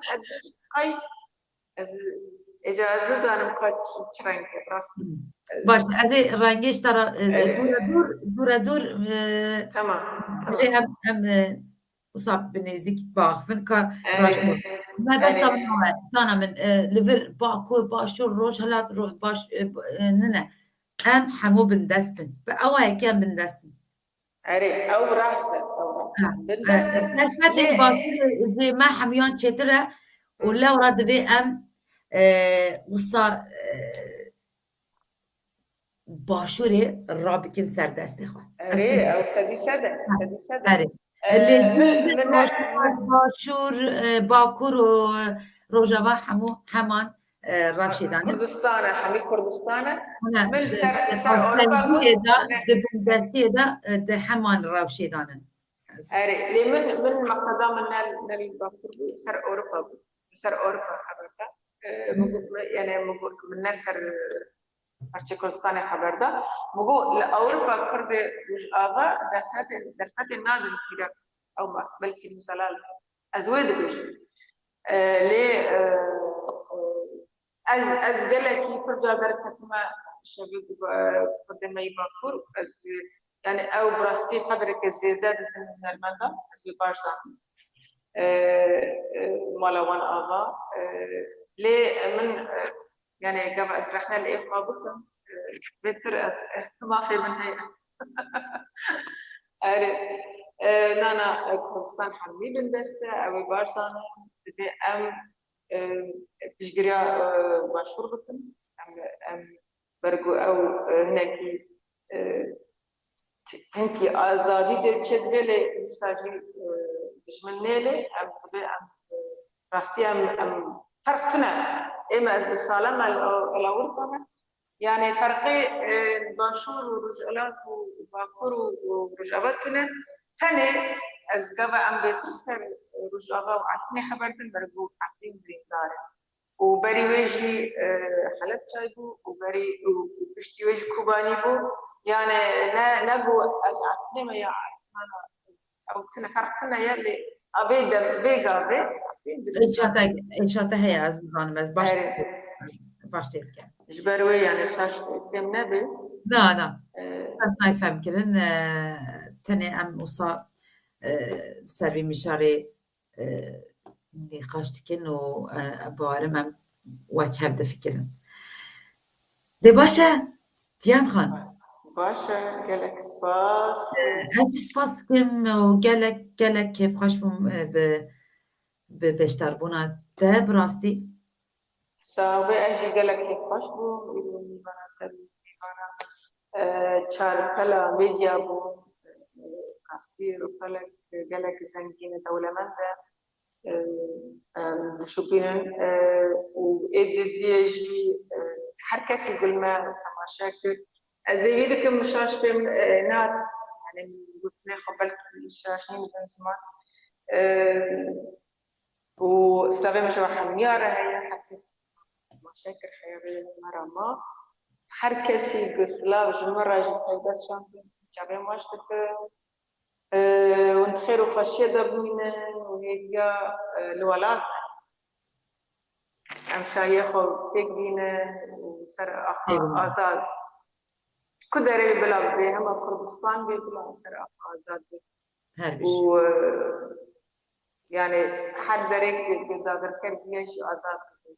Speaker 2: قاي از اجا از نزانم كات چرنگ راست
Speaker 1: باش از رنگش ترى دور
Speaker 2: تمام
Speaker 1: هم وصاب بنزيك باخفن كا رجل ما بس طبعا من ليفر باكور باشور روج هلات روح باش ننا ام حمو بندستن بأوا كان بندستن
Speaker 2: او راست بندستن
Speaker 1: الفتن باكور زي ما حميان شترة ولا وراد بي ام وصا باشوري الرابكين سر دستي خو
Speaker 2: او سدي سدة
Speaker 1: اللي باشور باكور و روجاوا همو همان رافشيدانه
Speaker 2: كردستان حمي كردستان
Speaker 1: من سر اوروبا دبندتي دا همان رافشيدانه
Speaker 2: اري لي من مقصدا من الباكور سر اوروبا خبرتا يعني من نسر Kurdistan خبردا مگو لأوروبا کرد وش آغا درفت نادر كده أو بلكي مثلا أزواج بيش لي از گله کی پر جا در کتما شباب قدمي باكور از يعني او براستي قدرك زيادة من المنطقة از بارسا مالوان آغا لي من يعني قبل رحنا لإيقا بكم بيتر از ما في من هي نانا كردستان حرمي بندسته او بارسانا دي ام تشجريا باشور بكم ام برگو او هناكي هنكي آزادي دي تشدري مساجي بجمنيلي ام راستي ام فرقتنا اما از بالسلام الاوربا يعني فرقي باشور ورجالات وباكور ورجابتنا ثاني از قبل ام بيترسل رجابا وعطني خبرتن برجو عطين بريزارة وبري ويجي حلب شايبو وبري وبشتي ويجي كوباني بو يعني نقو از عطني ما يعرف او تنا فرقتنا يلي ابيدا بيجا
Speaker 1: İnşaata heye az zanım ez baş tevken.
Speaker 2: جبروي يعني شاش تم نبي
Speaker 1: Da. Sen nayfem kirin tene em usa servi mişarê nîqaş dikin û bawerim em wek hev difikirin. Dê baş e Cihan Xan?
Speaker 2: باش gelek spas
Speaker 1: Ez jî spas dikim û gelek kêfxweş bûm bi beşdarbûna te bi rastî.
Speaker 2: ساوي اجي gelek خوش بو میوانه تر میوانه چار پلا ميديا بو كاستير وپلا gelek زنگين دولمنده دشوبينن وإيدي ديجي هر كسي يقول ما مشاكل زي ديك مشاش في نار يعني قلت لي قبلت الشاشين من زمان وسلافي مش حميارة هي حكس مشاكل حيوية مرة ما هر كسي قسلاف جمرة جمرة بس شانتين جابين واشتك ونتخير وخشية دبنين وهي الولاد ام شايخو تيك بينا وسر اخا آزاد كدري بلا بي هما كردستان بي بلا سر اخا آزاد بي
Speaker 1: Her bir şey.
Speaker 2: و يعني حد دريك قدر كرد يجي آزاد بي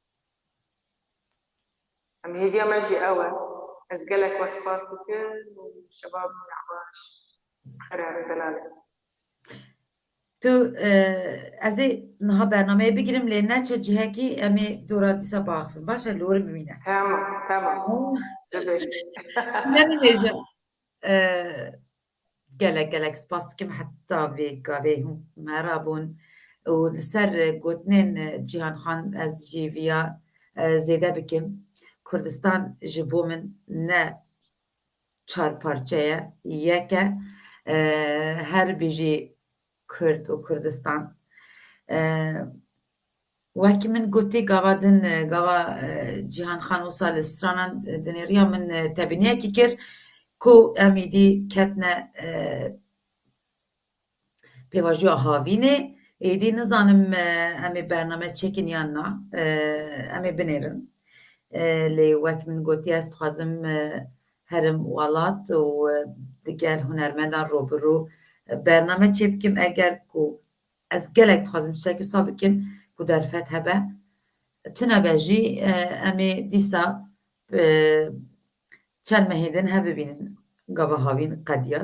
Speaker 2: ام هي ماجي اول ازقلك وصفاس بكل والشباب من اخواش خير دلالة
Speaker 1: Tu ez ê niha bernameyê bigirim lê neçe cihekî em ê dora dîsa biaxivin. Baş e li wir bimîne.
Speaker 2: تمام
Speaker 1: Nemînêje gelek spas dikim heta vê gavê hûn me rabûn û li ser gotinên Cihan Xan ez jî vîya zêde bikim. Kurdistan ji bo min ne çar parçe ye, yek e her bijî Kurd û Kurdistan. Wekî min gotî gava din gava Cihan Xan wisa li stranan dinêriya min tebîniyekî kir ku em êdî ketine pêvajoya havînê êdî nizanim em ê bername çekin yan na em ê binêrin lê wek min gotî ez dixwazim herim welat û digel hunermendan robirû bername çê bikim eger ku ez gelek dixwazim tiştekî wisa bikim ku derfet hebe tune jî em ê dîsa çend mehê din hev bibînin gava havîn qediya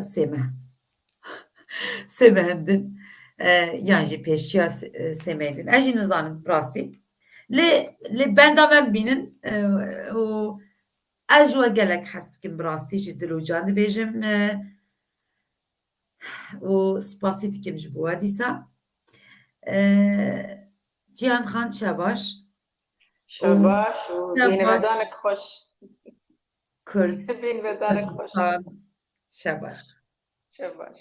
Speaker 1: sê mehin din yan jî pêşiya sê mehê din ez jî nizanim rastî lê benda me bibînin û ez ji we gelek hes dikim bi rastî ji dil û can dibêjim û spasî dikim ji bo we dîsa Cihan Xan şebaş
Speaker 2: شباش وبين ودانك خوش
Speaker 1: Kurd
Speaker 2: بين ودانك خوش
Speaker 1: Kurdistan şebaş
Speaker 2: شباش